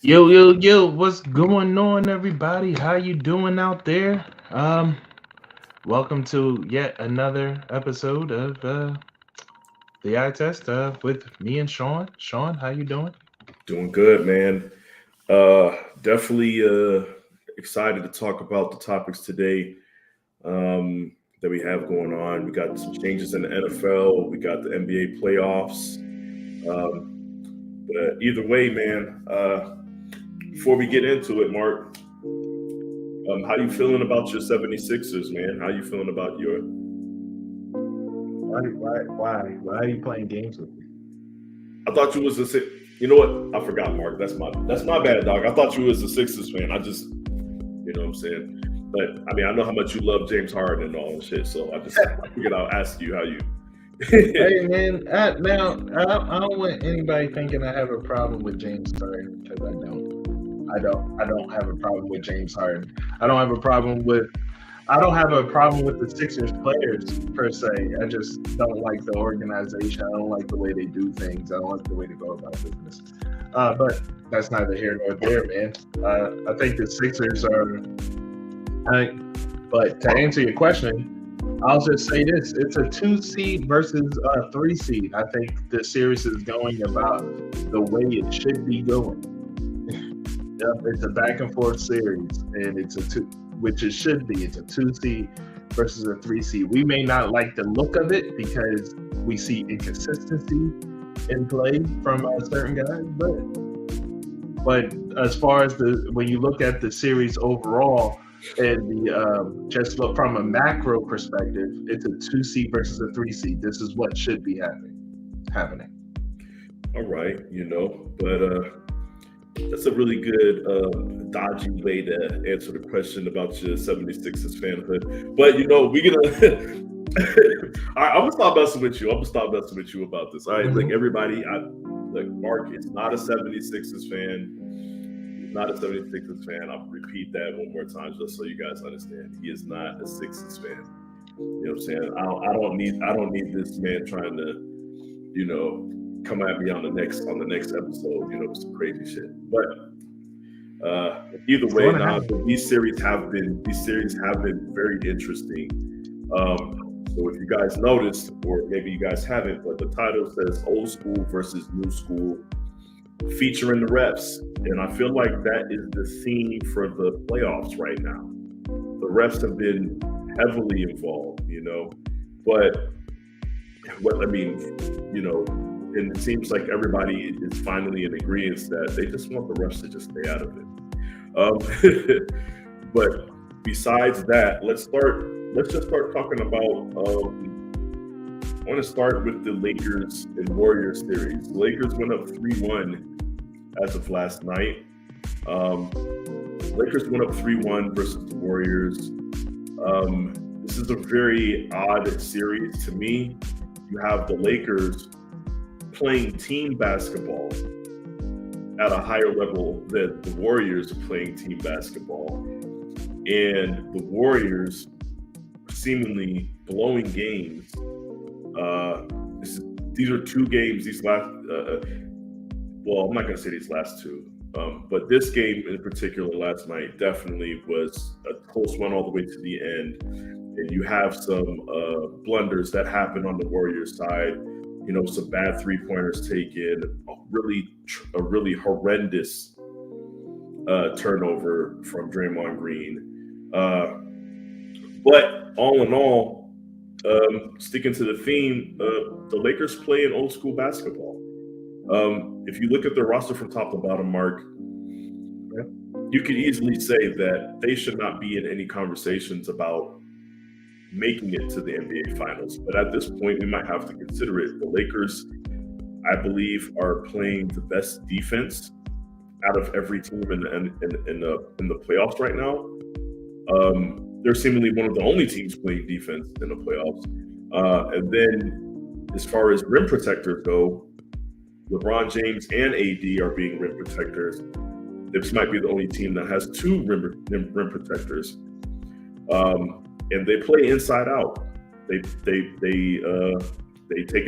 Yo, what's going on, everybody? How you doing out there? Welcome to yet another episode of the Eye Test with me and Sean. Sean, how you doing? Doing good, man. Definitely excited to talk about the topics today that we have going on. We got some changes in the NFL. We got the NBA playoffs. Um, but either way, man. Before we get into it, Mark, how you feeling about your 76ers, man? How you feeling about your? Why are you playing games with me? I thought you was a six. You know what? I forgot, Mark. That's my bad, dog. I thought you was a Sixers fan. You know what I'm saying. But I mean, I know how much you love James Harden and all that shit. So I figured I'll ask you how you. Hey man, I don't want anybody thinking I have a problem with James Harden because I don't. I don't have a problem with James Harden. I don't have a problem with I don't have a problem with the Sixers players per se. I just don't like the organization. I don't like the way they do things. I don't like the way they go about business. But that's neither here nor there, man. I think the Sixers are. But to answer your question, I'll just say this: it's a 2 seed versus a 3 seed. I think the series is going about the way it should be going. Yep, it's a back and forth series, and it's a two, which it should be. It's a 2 seed versus a 3 seed. We may not like the look of it because we see inconsistency in play from certain guys, but as far as when you look at the series overall and the just look from a macro perspective, it's a 2 seed versus a 3 seed. This is what should be happening. All right, but that's a really good dodgy way to answer the question about your 76ers fanhood. But we're gonna. All right, I'm gonna stop messing with you. About this. All right, like everybody, Mark is not a 76ers fan. He's not a 76ers fan. I'll repeat that one more time just so you guys understand. He is not a Sixers fan. You know what I'm saying? I don't need this man trying to, come at me on the next episode, some crazy shit. But either way, these series have been very interesting. So if you guys noticed, or maybe you guys haven't, but the title says "Old School versus New School," featuring the refs, and I feel like that is the theme for the playoffs right now. The refs have been heavily involved, but what I mean, and it seems like everybody is finally in agreement that they just want the refs to just stay out of it. But besides that, let's just start talking about. I want to start with the Lakers and Warriors series. The Lakers went up 3-1 as of last night. Lakers went up 3-1 versus the Warriors. This is a very odd series to me. You have the Lakers playing team basketball at a higher level than the Warriors are playing team basketball. And the Warriors seemingly blowing games. These are two games, these last, well, I'm not going to say these last two, but this game in particular last night definitely was a close one all the way to the end. And you have some blunders that happen on the Warriors side. Some bad three-pointers taken, a really horrendous turnover from Draymond Green. But all in all, sticking to the theme, the Lakers play in old school basketball. If you look at the roster from top to bottom, Mark, you could easily say that they should not be in any conversations about making it to the NBA Finals. But at this point, we might have to consider it. The Lakers, I believe, are playing the best defense out of every team in the playoffs right now. They're seemingly one of the only teams playing defense in the playoffs. And then, as far as rim protectors go, LeBron James and AD are being rim protectors. This might be the only team that has two rim protectors. And they play inside out. They take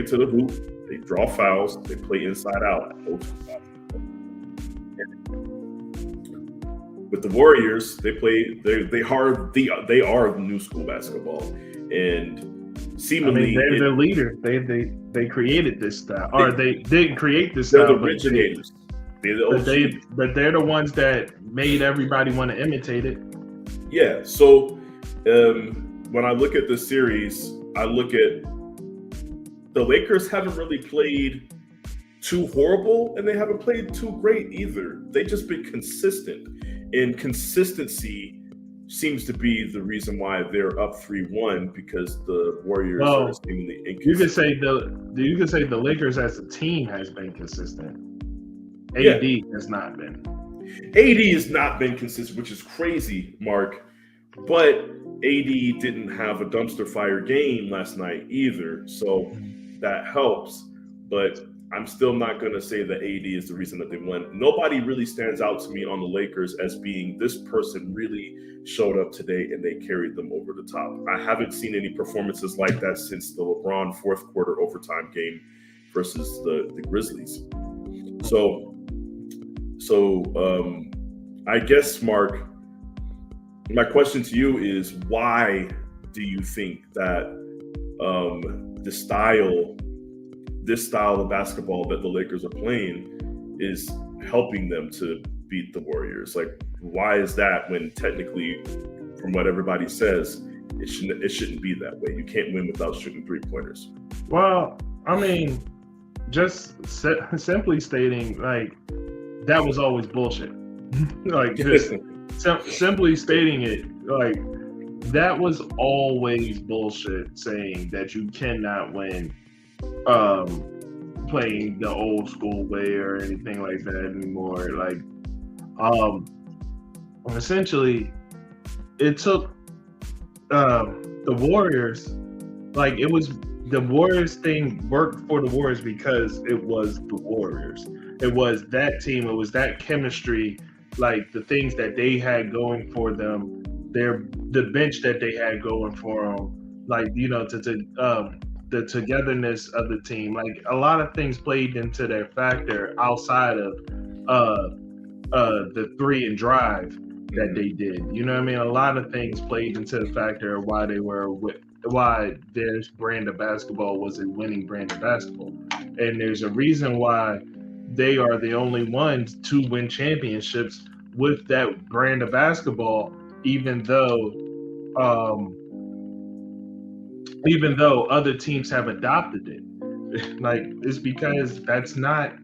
it to the hoop. They draw fouls. They play inside out. with the Warriors, they are the new school basketball, and seemingly they're the leader. They created this style, or they didn't create this style. They're the originators. But they're the ones that made everybody want to imitate it. Yeah. So when I look at the series, I look at the Lakers haven't really played too horrible, and they haven't played too great either. They've just been consistent, and consistency seems to be the reason why they're up 3-1, because the Warriors are seemingly inconsistent. You could say the Lakers as a team has been consistent. AD has not been. AD has not been consistent, which is crazy, Mark. But AD didn't have a dumpster fire game last night either, so that helps. But I'm still not going to say that AD is the reason that they won. Nobody really stands out to me on the Lakers as being this person really showed up today and they carried them over the top. I haven't seen any performances like that since the LeBron fourth quarter overtime game versus the Grizzlies. So I guess, Mark, my question to you is, why do you think that this style of basketball that the Lakers are playing is helping them to beat the Warriors? Like, why is that when technically, from what everybody says, it shouldn't be that way? You can't win without shooting 3-pointers. Well, I mean, just simply stating, like, that was always bullshit. Like, just simply stating it, like, that was always bullshit, saying that you cannot win playing the old school way or anything like that anymore. Like, essentially, it took the Warriors, like, it was the Warriors thing worked for the Warriors because it was the Warriors. It was that team. It was that chemistry, like the things that they had going for them, the bench that they had going for them, like, you know, the togetherness of the team. Like, a lot of things played into their factor outside of the 3 and drive that they did. You know what I mean? A lot of things played into the factor of why their brand of basketball was a winning brand of basketball. And there's a reason why they are the only ones to win championships with that brand of basketball, even though other teams have adopted it. Like, it's because that's not,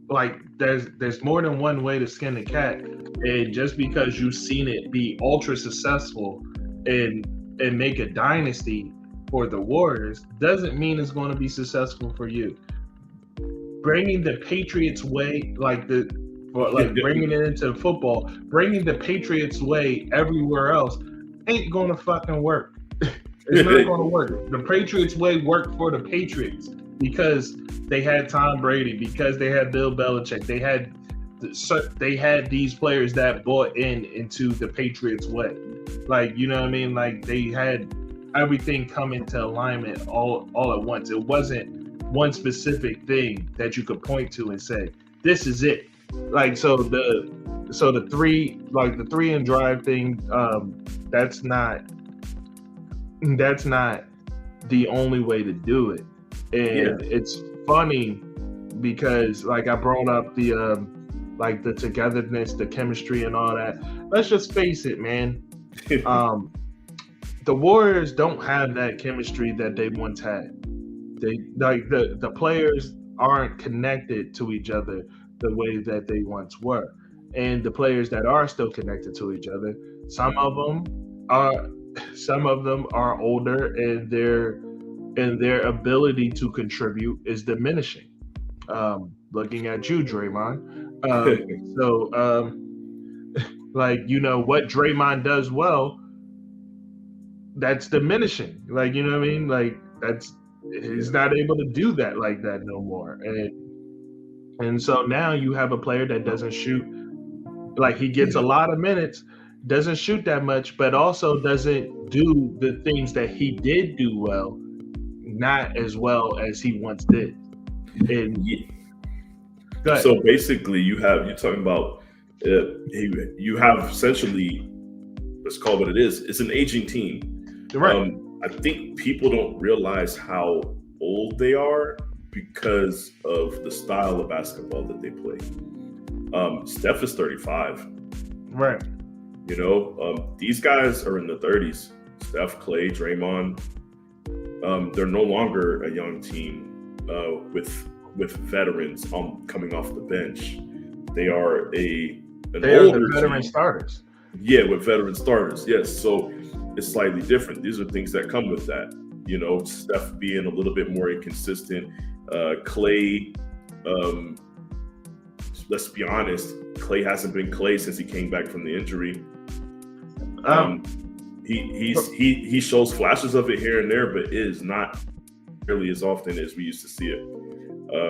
like, there's more than one way to skin a cat. And just because you've seen it be ultra successful and make a dynasty for the Warriors doesn't mean it's going to be successful for you. Bringing the Patriots way, bringing it into football, bringing the Patriots way everywhere else ain't going to fucking work. It's not going to work. The Patriots way worked for the Patriots because they had Tom Brady, because they had Bill Belichick. They had these players that bought into the Patriots way. Like, you know what I mean? Like, they had everything come into alignment all at once. It wasn't one specific thing that you could point to and say, this is it. Like, so the 3 and drive thing, that's not the only way to do it. And It's funny because, like, I brought up the the togetherness, the chemistry and all that. Let's just face it, man. The Warriors don't have that chemistry that they once had. They, like, the players aren't connected to each other the way that they once were. And the players that are still connected to each other, some of them are older, and their ability to contribute is diminishing. Looking at you, Draymond. Like, you know, what Draymond does well, that's diminishing. Like, you know what I mean? Like, he's not able to do that like that no more. And so now you have a player that doesn't shoot. Like, he gets a lot of minutes, doesn't shoot that much, but also doesn't do the things that he did do well, not as well as he once did. And so basically, you're talking about You have essentially, let's call it what it is. It's an aging team. Right. I think people don't realize how old they are because of the style of basketball that they play. Steph is 35. Right. These guys are in the 30s. Steph, Clay, Draymond. They're no longer a young team with veterans coming off the bench. They are an older the veteran team. starters. Yeah, with veteran starters. Yes, so it's slightly different. These are things that come with that. Steph being a little bit more inconsistent. Clay, let's be honest, Clay hasn't been Clay since he came back from the injury. He shows flashes of it here and there, but it is not nearly as often as we used to see it.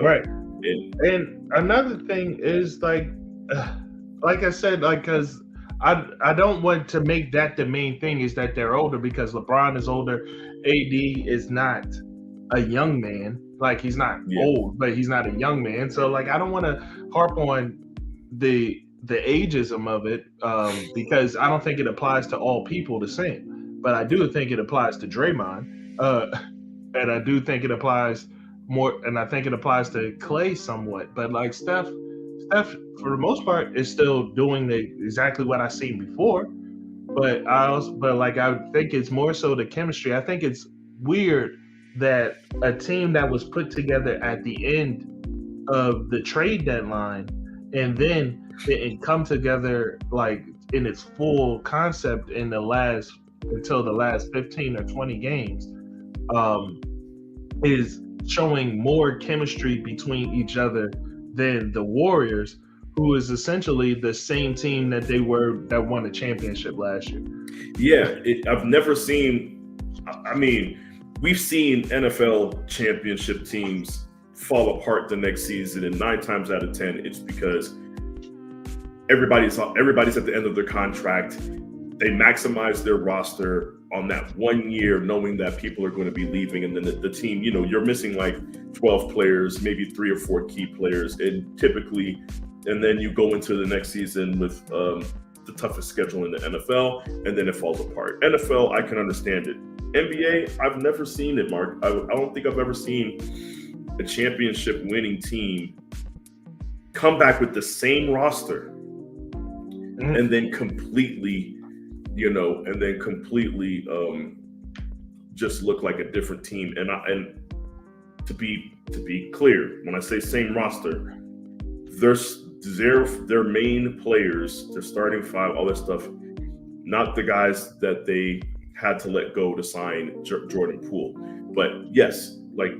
Right. And another thing is like I said, because I don't want to make that the main thing is that they're older, because LeBron is older. AD is not a young man. Like, he's not old, but he's not a young man. So like, I don't want to harp on the ageism of it, because I don't think it applies to all people the same. But I do think it applies to Draymond, and I do think it applies more, and I think it applies to Clay somewhat. But like Steph, for the most part, is still doing exactly what I've seen before. But I think it's more so the chemistry. I think it's weird that a team that was put together at the end of the trade deadline and then didn't come together like in its full concept until the last 15 or 20 games, is showing more chemistry between each other than the Warriors, who is essentially the same team that they were that won the championship last year. Yeah, I've never seen. I mean, we've seen NFL championship teams fall apart the next season, and 9 times out of 10, it's because everybody's at the end of their contract. They maximize their roster on that 1 year, knowing that people are going to be leaving, and then the team, you're missing like 12 players, maybe 3 or 4 key players, and then you go into the next season with the toughest schedule in the NFL, and then it falls apart. NFL, I can understand it. NBA, I've never seen it, Mark. I don't think I've ever seen a championship winning team come back with the same roster and then completely just look like a different team. And to be clear, when I say same roster, their main players, their starting 5, all that stuff, not the guys that they had to let go to sign Jordan Poole. But yes, like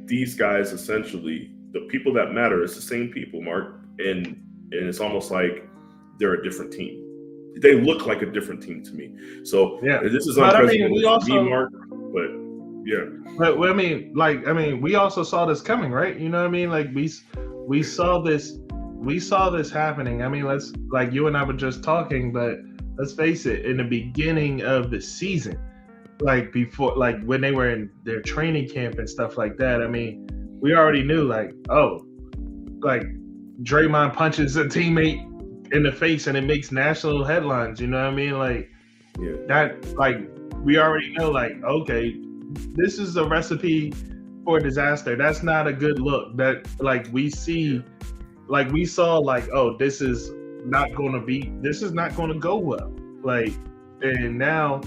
these guys, essentially, the people that matter is the same people, Mark, and it's almost like they're a different team. They look like a different team to me. So yeah, this is unprecedented for me, Mark. But yeah, but we also saw this coming, right? You know what I mean? Like we saw this happening. I mean, like you and I were just talking, but let's face it, in the beginning of the season, like before, like when they were in their training camp and stuff like that, I mean, we already knew like Draymond punches a teammate in the face and it makes national headlines, you know what I mean? Like that, like we already know, like, okay, this is a recipe for disaster. That's not a good look. That like we saw like, oh, this is not going to go well. Like, and now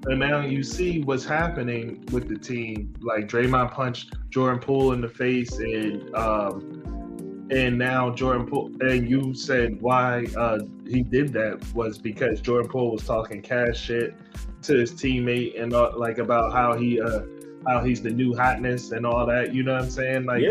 you see what's happening with the team. Like Draymond punched Jordan Poole in the face, and now Jordan Poole, and you said why he did that was because Jordan Poole was talking cash shit to his teammate and like about how he's the new hotness and all that. You know what I'm saying? Like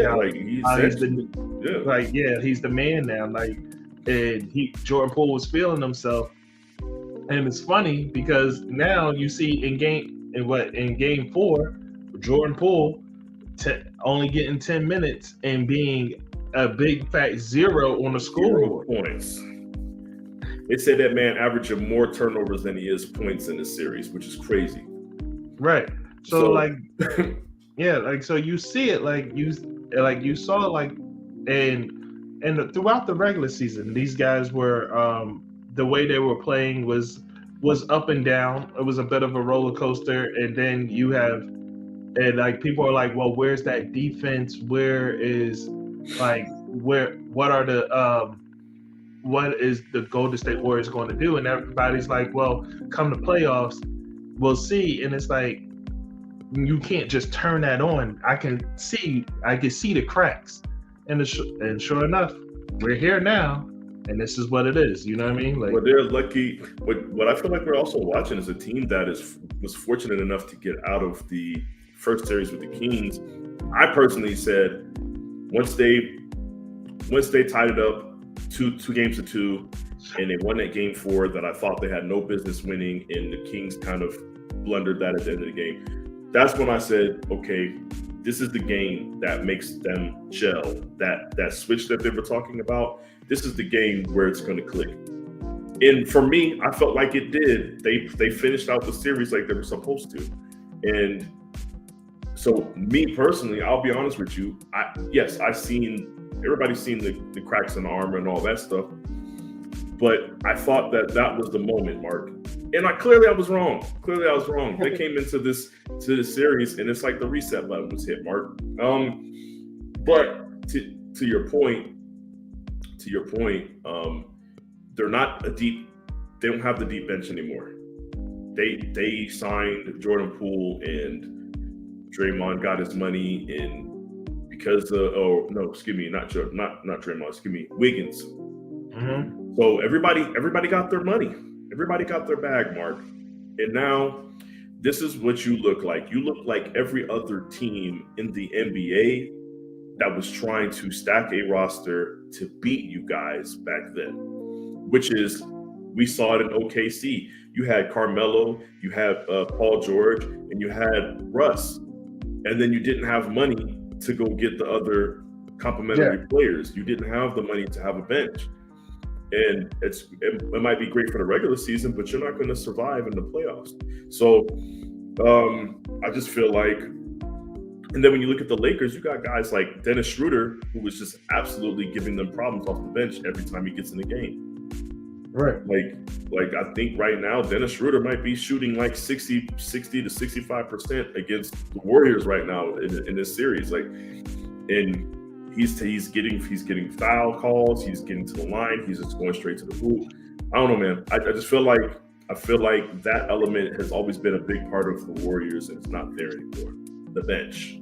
he's the man now. Like, and Jordan Poole was feeling himself, and it's funny because now you see in game 4, Jordan Poole only getting 10 minutes and being a big fat 0 on the scoreboard. Points. They say that man averaging more turnovers than he is points in this series, which is crazy. Right. So like, yeah, like so you see it like you saw like, and and throughout the regular season, these guys were the way they were playing was up and down. It was a bit of a roller coaster, and then you have and like people are like, well, where's that defense? Where is like what are the what is the Golden State Warriors going to do? And everybody's like, well, come to playoffs, we'll see. And it's like you can't just turn that on. I can see the cracks, and sure enough, we're here now, and this is what it is. You know what I mean? Like, well, they're lucky. What I feel like we're also watching is a team that was fortunate enough to get out of the first series with the Kings. I personally said once they tied it up two games to 2, and they won that game 4 that I thought they had no business winning, and the Kings kind of blundered that at the end of the game. That's when I said, okay, this is the game that makes them gel. That switch that they were talking about, this is the game where it's going to click. And for me, I felt like it did. They finished out the series like they were supposed to. And so me personally, I'll be honest with you, everybody's seen the cracks in the armor and all that stuff. But I thought that was the moment, Mark. And I was wrong. Clearly I was wrong. They came into this series and it's like the reset button was hit, Mark. But to your point, they're not they don't have the deep bench anymore. They signed Jordan Poole, and Draymond got his money in because not Draymond, Wiggins. mm-hmm. So everybody got their money. Everybody got their bag, Mark. And now this is what you look like. You look like every other team in the NBA that was trying to stack a roster to beat you guys back then, which is, we saw it in OKC. You had Carmelo, you had Paul George, and you had Russ. And then you didn't have money to go get the other complementary players. You didn't have the money to have a bench. And it might be great for the regular season, but you're not going to survive in the playoffs. So I just feel like, and then when you look at the Lakers, you got guys like Dennis Schroeder, who was just absolutely giving them problems off the bench every time he gets in the game. Right. Like I think right now, Dennis Schroeder might be shooting like 60 to 65% against the Warriors right now in this series. Like, and he's getting foul calls. He's getting to the line. He's just going straight to the hoop. I don't know, man. I just feel like that element has always been a big part of the Warriors, and it's not there anymore. The bench.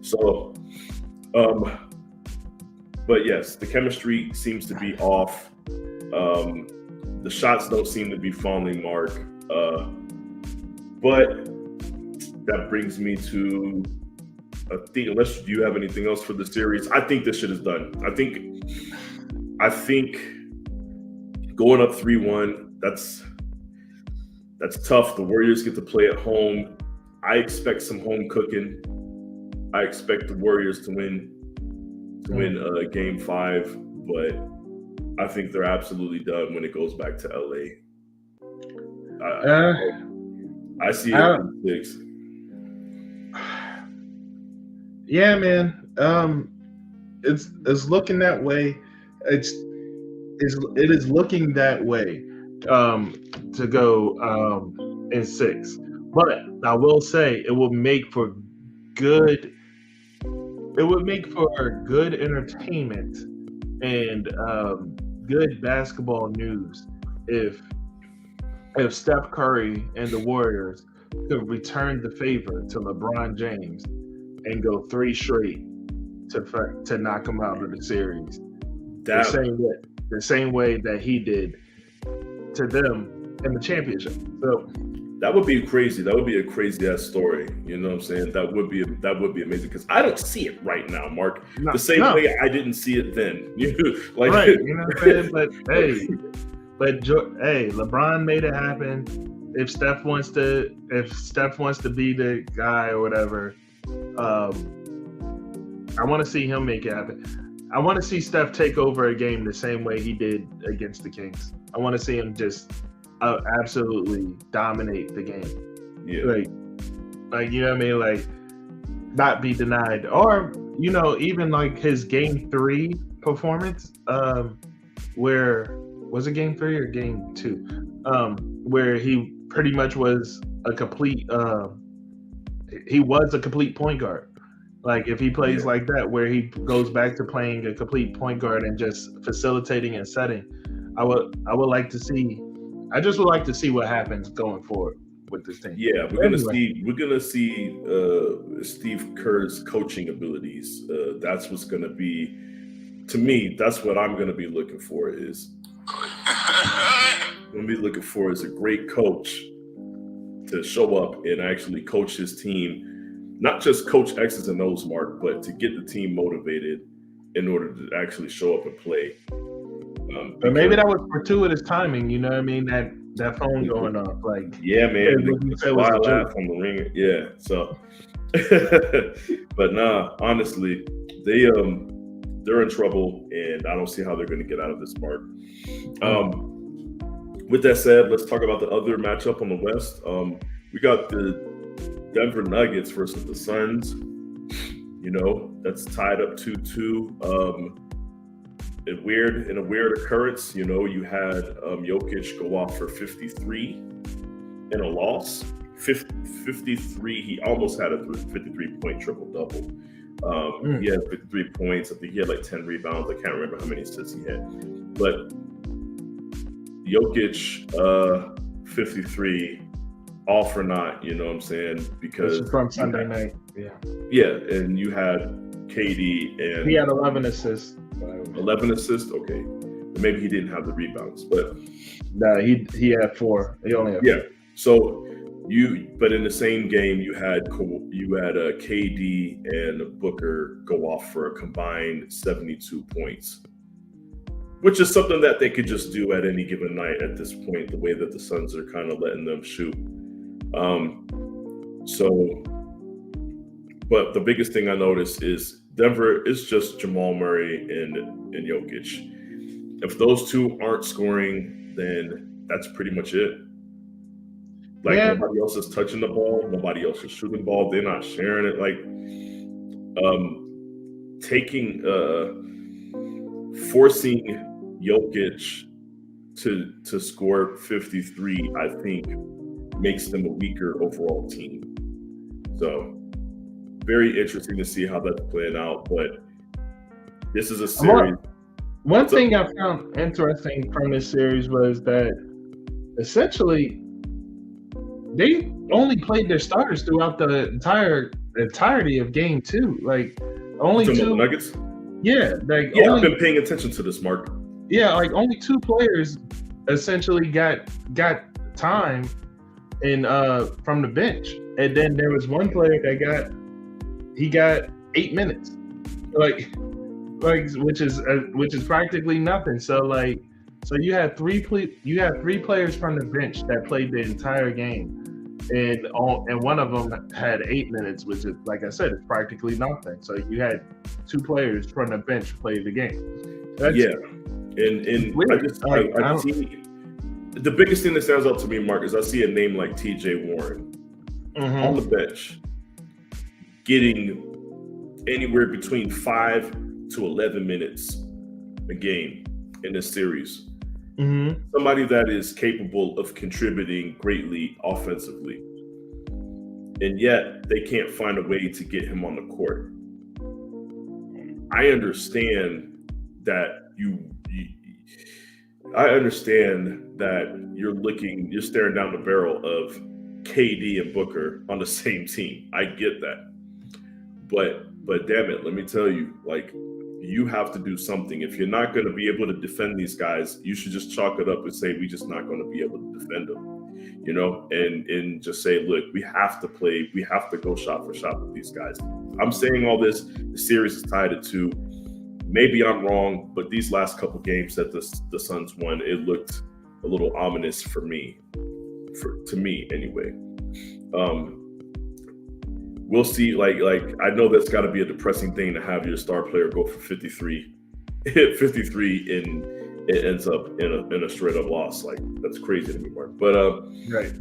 So, but yes, the chemistry seems to be off. The shots don't seem to be falling, Mark. But that brings me to, unless you have anything else for the series, I think this shit is done. I think going up 3-1, that's tough. The Warriors get to play at home. I expect some home cooking. I expect the Warriors to win game 5, but I think they're absolutely done when it goes back to LA. I see it in 6. Yeah, man. It's looking that way. It is looking that way to go in 6. But I will say it would make for good entertainment and good basketball news if Steph Curry and the Warriors could return the favor to LeBron James and go 3 straight to knock him out of the series. The same way that he did to them in the championship. So that would be crazy. That would be a crazy ass story. You know what I'm saying? That would be amazing, because I don't see it right now, Mark. The same way I didn't see it then. Right. You know what I'm saying? But LeBron made it happen. If Steph wants to be the guy or whatever, I want to see him make it happen. I want to see Steph take over a game the same way he did against the Kings. I want to see him just absolutely dominate the game. Yeah. Like you know what I mean? Like, not be denied. Or, even like his game 3 performance, where was it game 3 or game 2? Where he pretty much was a complete point guard. Like if he plays like that, where he goes back to playing a complete point guard and just facilitating and setting, I would like to see. I just would like to see what happens going forward with this team. Yeah, we're gonna see Steve Kerr's coaching abilities. That's what's gonna be, to me. That's what I'm gonna be looking for. Is I'm gonna be looking for is a great coach to show up and actually coach his team. Not just coach X's and O's, Mark, but to get the team motivated in order to actually show up and play. But maybe that was fortuitous timing. You know what I mean? That phone going off, like yeah, man. Why laugh on the ringer? Yeah. So, but nah, honestly, they're in trouble, and I don't see how they're going to get out of this, Mark. With that said, let's talk about the other matchup on the West. We got the Denver Nuggets versus the Suns. You know, that's tied up 2-2. In a weird occurrence, you know, you had Jokic go off for 53 in a loss. 53, he almost had a 53-point triple-double. He had 53 points. I think he had like 10 rebounds. I can't remember how many assists he had. But Jokic, 53, all for naught, you know what I'm saying? Because this is from Sunday night. Yeah, and you had KD and he had 11 assists. 11 assists, okay. Maybe he didn't have the rebounds, but no, he had 4. He only had 4. So but in the same game, you had KD and Booker go off for a combined 72 points, which is something that they could just do at any given night at this point. The way that the Suns are kind of letting them shoot. But the biggest thing I noticed is Denver is just Jamal Murray and Jokic. If those two aren't scoring, then that's pretty much it. Nobody else is touching the ball. Nobody else is shooting the ball. They're not sharing it. Forcing Jokic to score 53, I think, makes them a weaker overall team. So very interesting to see how that's playing out. But this is a series. One thing I found interesting from this series was that essentially they only played their starters throughout the entirety of game 2. Like only 2 Nuggets. Yeah, I've been paying attention to this, Mark. Yeah, like only 2 players essentially got time in from the bench, and then there was one player that got 8 minutes, like which is practically nothing. So you had 3 players from the bench that played the entire game, and one of them had 8 minutes, which is, like I said, it's practically nothing. So you had 2 players from the bench play the game. And I see the biggest thing that stands out to me, Mark, is I see a name like TJ Warren on the bench getting anywhere between 5 to 11 minutes a game in this series. Somebody that is capable of contributing greatly offensively, and yet they can't find a way to get him on the court. I understand that you're staring down the barrel of KD and Booker on the same team. I get that. But damn it, let me tell you, you have to do something. If you're not going to be able to defend these guys, you should just chalk it up and say, we're just not going to be able to defend them, you know, and just say, look, we have to go shot for shot with these guys. I'm saying all this, the series is tied at 2. Maybe I'm wrong, but these last couple games that the Suns won, it looked a little ominous to me anyway. We'll see. Like I know that's got to be a depressing thing to have your star player go for 53, hit 53, and it ends up in a straight up loss. Like, that's crazy to me, Mark. But right.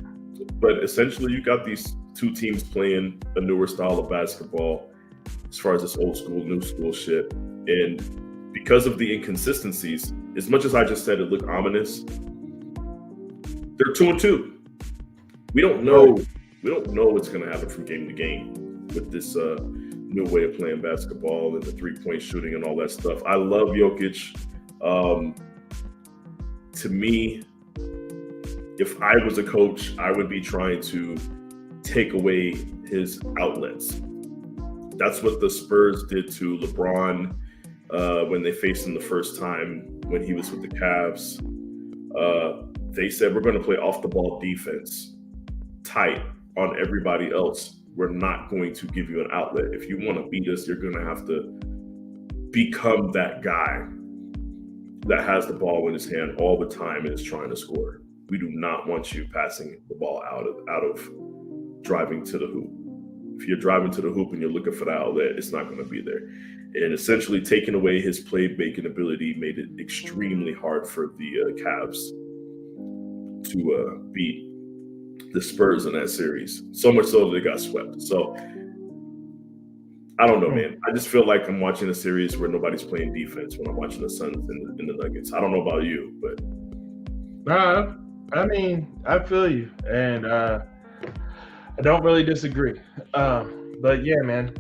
But essentially, you got these 2 teams playing a newer style of basketball, as far as this old school, new school shit. And because of the inconsistencies, as much as I just said it looked ominous, they're 2-2. We don't know what's going to happen from game to game with this new way of playing basketball and the 3-point shooting and all that stuff. I love Jokic. To me, if I was a coach, I would be trying to take away his outlets. That's what the Spurs did to LeBron when they faced him the first time when he was with the Cavs. They said, we're going to play off the ball defense tight on everybody else. We're not going to give you an outlet. If you want to beat us, you're going to have to become that guy that has the ball in his hand all the time and is trying to score. We do not want you passing the ball out of driving to the hoop. If you're driving to the hoop and you're looking for the outlet, it's not going to be there. And essentially taking away his playmaking ability made it extremely hard for the Cavs to beat the Spurs in that series. So much so that they got swept. So I don't know, man. I just feel like I'm watching a series where nobody's playing defense when I'm watching the Suns and the Nuggets. I don't know about you, but I mean, I feel you, and I don't really disagree. But yeah, man.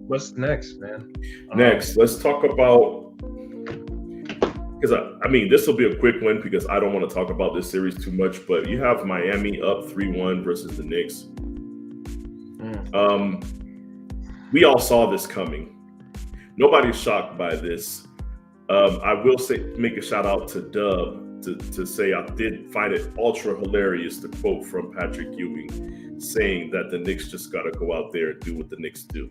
What's next, man? Next, let's talk about. Because I mean, this will be a quick one because I don't want to talk about this series too much. But you have Miami up 3-1 versus the Knicks. We all saw this coming. Nobody's shocked by this. I will make a shout out to Dub to say I did find it ultra hilarious the quote from Patrick Ewing saying that the Knicks just got to go out there and do what the Knicks do.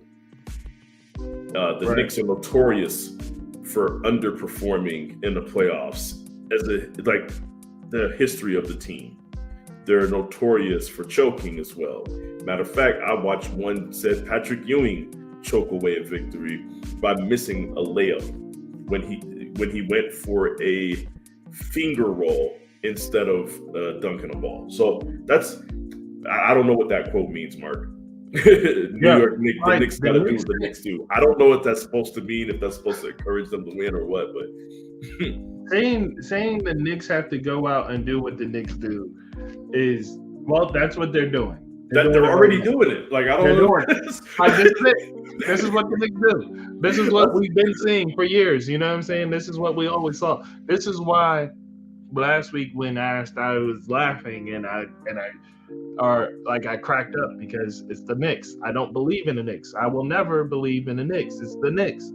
The Knicks are notorious for underperforming in the playoffs as the history of the team. They're notorious for choking as well. Matter of fact, I watched one said Patrick Ewing choke away a victory by missing a layup when he went for a finger roll instead of dunking a ball. So I don't know what that quote means, Mark. New York Knicks, the Knicks got to do what the Knicks do. I don't know what that's supposed to mean, if that's supposed to encourage them to win or what, but saying the Knicks have to go out and do what the Knicks do is, well, that's what they're doing. They're already doing it. Like, I don't know. This is what the Knicks do. This is what we've been seeing for years. You know what I'm saying? This is what we always saw. This is why last week when asked, I was laughing and I cracked up because it's the Knicks. I don't believe in the Knicks. I will never believe in the Knicks. It's the Knicks.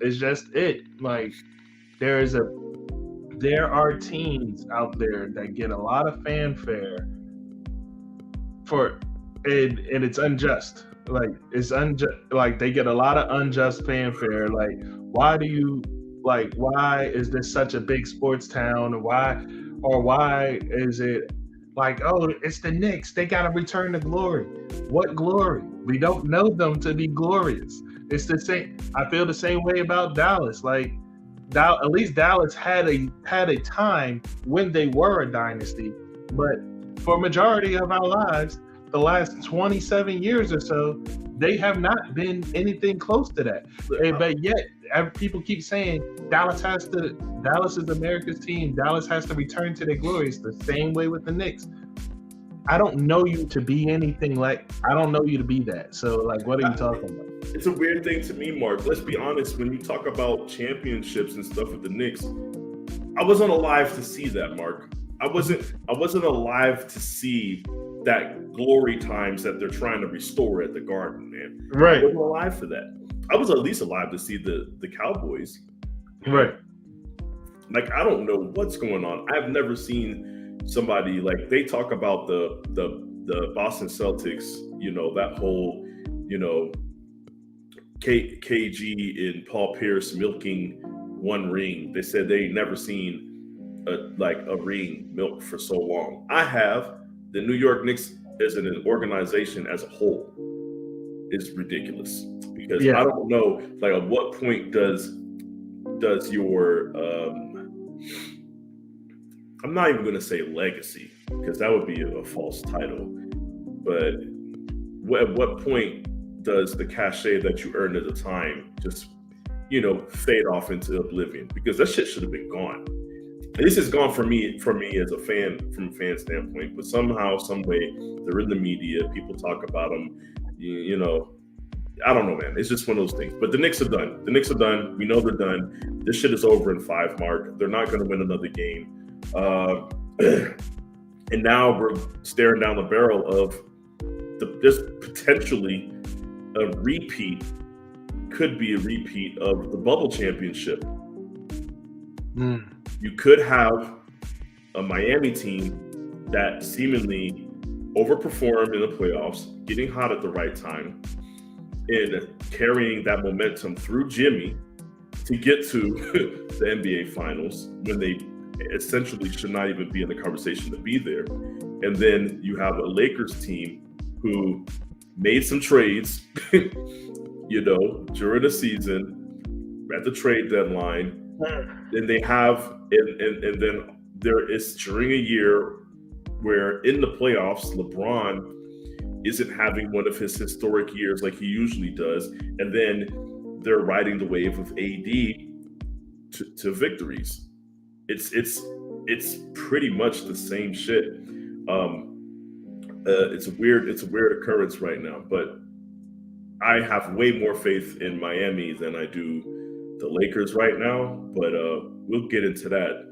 It's just it. Like, there are teams out there that get a lot of fanfare and it's unjust. Like, it's unjust. Like, they get a lot of unjust fanfare. Like, why is this such a big sports town? Why is it like, oh, it's the Knicks, they got to return to glory? What glory? We don't know them to be glorious. It's the same. I feel the same way about Dallas. Like, at least Dallas had a time when they were a dynasty, but for majority of our lives, the last 27 years or so, they have not been anything close to that. But yet, people keep saying Dallas is America's team. Dallas has to return to their glory. It's the same way with the Knicks. I don't know you to be anything like. I don't know you to be that. So, like, what are you talking about? It's a weird thing to me, Mark. Let's be honest. When you talk about championships and stuff with the Knicks, I wasn't alive to see that, Mark. I wasn't alive to see that glory times that they're trying to restore at the Garden, man. Right. I wasn't alive for that. I was at least alive to see the Cowboys. Right. Like, I don't know what's going on. I've never seen somebody, like, they talk about the Boston Celtics, you know, that whole, you know, KG and Paul Pierce milking one ring. They said they ain't never seen a ring milked for so long. I have. The New York Knicks as an organization as a whole is ridiculous because I don't know, like, at what point does your I'm not even going to say legacy because that would be a false title, but at what point does the cachet that you earned at the time just fade off into oblivion, because that shit should have been gone. This is gone for me as a fan, from a fan standpoint, but somehow, some way, they're in the media. People talk about them. I don't know, man. It's just one of those things. But the Knicks are done. We know they're done. This shit is over in 5, Mark. They're not going to win another game. And now we're staring down the barrel of this potentially a repeat. Could be a repeat of the bubble championship. You could have a Miami team that seemingly overperformed in the playoffs, getting hot at the right time, and carrying that momentum through Jimmy to get to the NBA Finals when they essentially should not even be in the conversation to be there. And then you have a Lakers team who made some trades, during the season at the trade deadline. And they have, and then there is during a year where in the playoffs, LeBron isn't having one of his historic years like he usually does. And then they're riding the wave of AD to victories. It's pretty much the same shit. It's a weird occurrence right now, but I have way more faith in Miami than I do the Lakers right now, but we'll get into that.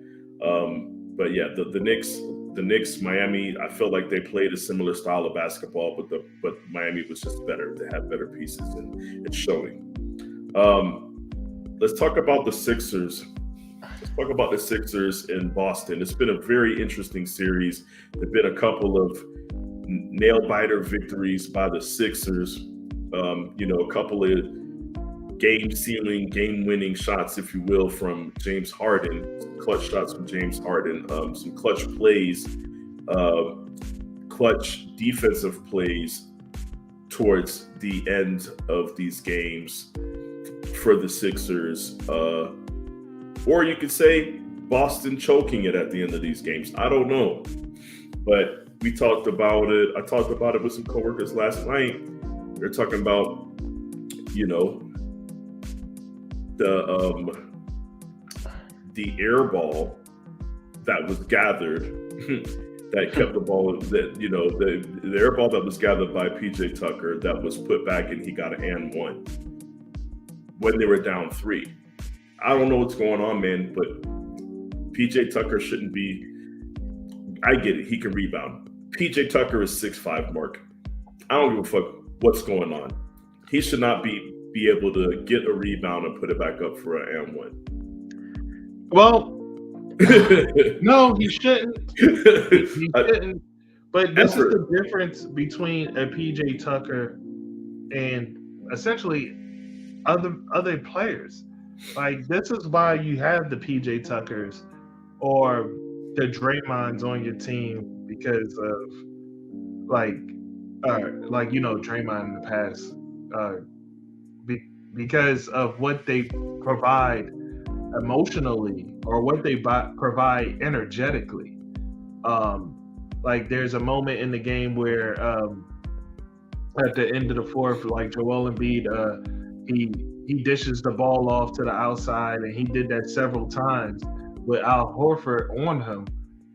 But yeah, the Knicks, Miami, I felt like they played a similar style of basketball, but Miami was just better. They had better pieces, and it's showing. Let's talk about the Sixers. Let's talk about the Sixers in Boston. It's been a very interesting series. There've been a couple of nail-biter victories by the Sixers. A couple of game-sealing, game-winning shots, if you will, from James Harden. Some clutch shots from James Harden. Some clutch plays, clutch defensive plays towards the end of these games for the Sixers. Or you could say Boston choking it at the end of these games. I don't know. But we talked about it. I talked about it with some coworkers last night. They're talking about, the air ball that was gathered, that kept the ball, that, the air ball that was gathered by PJ Tucker that was put back and he got an and one when they were down 3. I don't know what's going on, man, but PJ Tucker shouldn't be. I get it. He can rebound. PJ Tucker is 6'5", Mark. I don't give a fuck what's going on. He should not be able to get a rebound and put it back up for an and one. Well, no, he shouldn't. He shouldn't. But this is the difference between a PJ Tucker and essentially other players. Like, this is why you have the PJ Tuckers or the Draymonds on your team, because of Draymond in the past, because of what they provide emotionally or what they provide energetically. There's a moment in the game where at the end of the fourth, like Joel Embiid, he dishes the ball off to the outside, and he did that several times with Al Horford on him.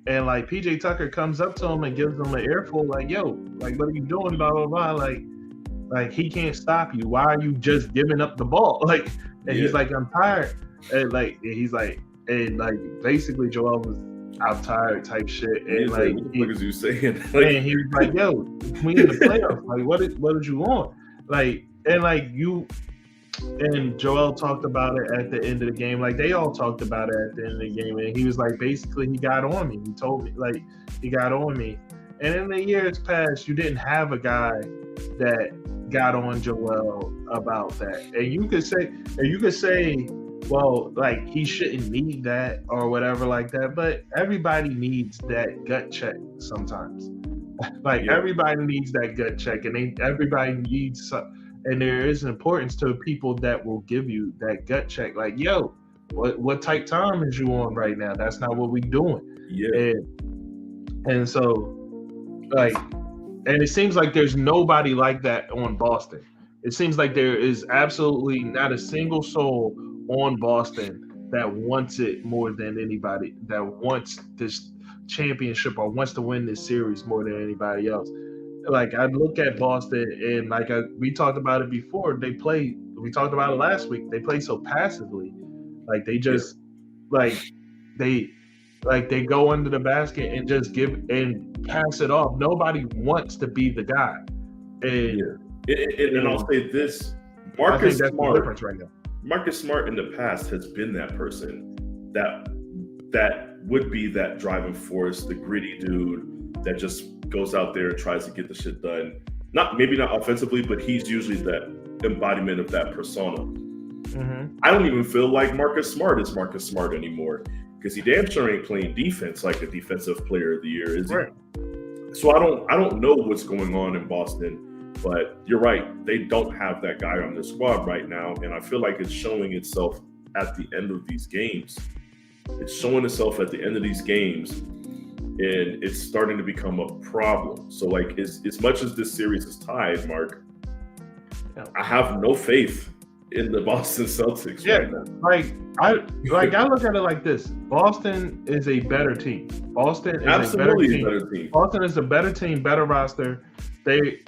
And like PJ Tucker comes up to him and gives him an earful, like, yo, like, what are you doing? Blah, blah, blah. Like he can't stop you. Why are you just giving up the ball? Like, and he's like, I'm tired. And basically Joel was, I'm tired type shit. And what is you saying? And he was like, yo, we in the playoffs. Like, what did you want? And Joel talked about it at the end of the game. Like, they all talked about it at the end of the game. And he was like, basically, he got on me. He told me, like, he got on me. And in the years past, you didn't have a guy that got on Joel about that. And you could say, well, like, he shouldn't need that or whatever like that. But everybody needs that gut check sometimes. Everybody needs that gut check. And everybody needs and there is importance to people that will give you that gut check. Like, yo, what type time is you on right now? That's not what we doing. Yeah. And so, and it seems like there's nobody like that on Boston. It seems like there is absolutely not a single soul on Boston that wants it more than anybody, that wants this championship or wants to win this series more than anybody else. Like I look at Boston and we talked about it before. We talked about it last week. They play so passively, like they just like they they go under the basket and just give and pass it off. Nobody wants to be the guy. And and I'll say this: I think that's the difference right now. Marcus Smart in the past has been that person that would be that driving force, the gritty dude that just goes out there and tries to get the shit done. Maybe not offensively, but he's usually that embodiment of that persona. Mm-hmm. I don't even feel like Marcus Smart is Marcus Smart anymore because he damn sure ain't playing defense like a defensive player of the year, is he? Right. So I don't know what's going on in Boston, but you're right. They don't have that guy on their squad right now, and I feel like it's showing itself at the end of these games. It's showing itself at the end of these games, and it's starting to become a problem. So, like, as much as this series is tied, Mark, I have no faith in the Boston Celtics right now. I look at it like this: Boston is a better team. Boston is absolutely a better team. Boston is a better team, better roster. They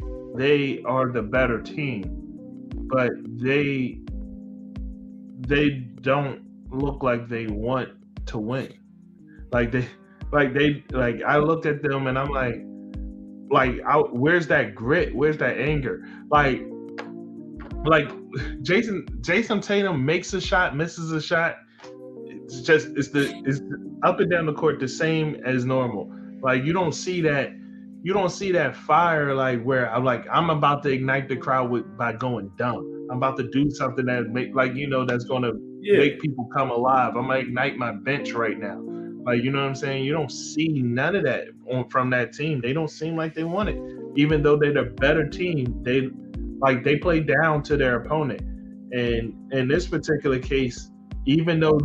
are the better team, but they don't look like they want to win. I looked at them and I'm like, where's that grit? Where's that anger? Like Jason Tatum makes a shot, misses a shot. It's up and down the court the same as normal. Like you don't see that fire like where I'm about to ignite the crowd by going dumb. I'm about to do something that that's gonna make people come alive. I'm gonna ignite my bench right now. Like, you know what I'm saying? You don't see none of that from that team. They don't seem like they want it. Even though they're the better team, they play down to their opponent. And in this particular case, even though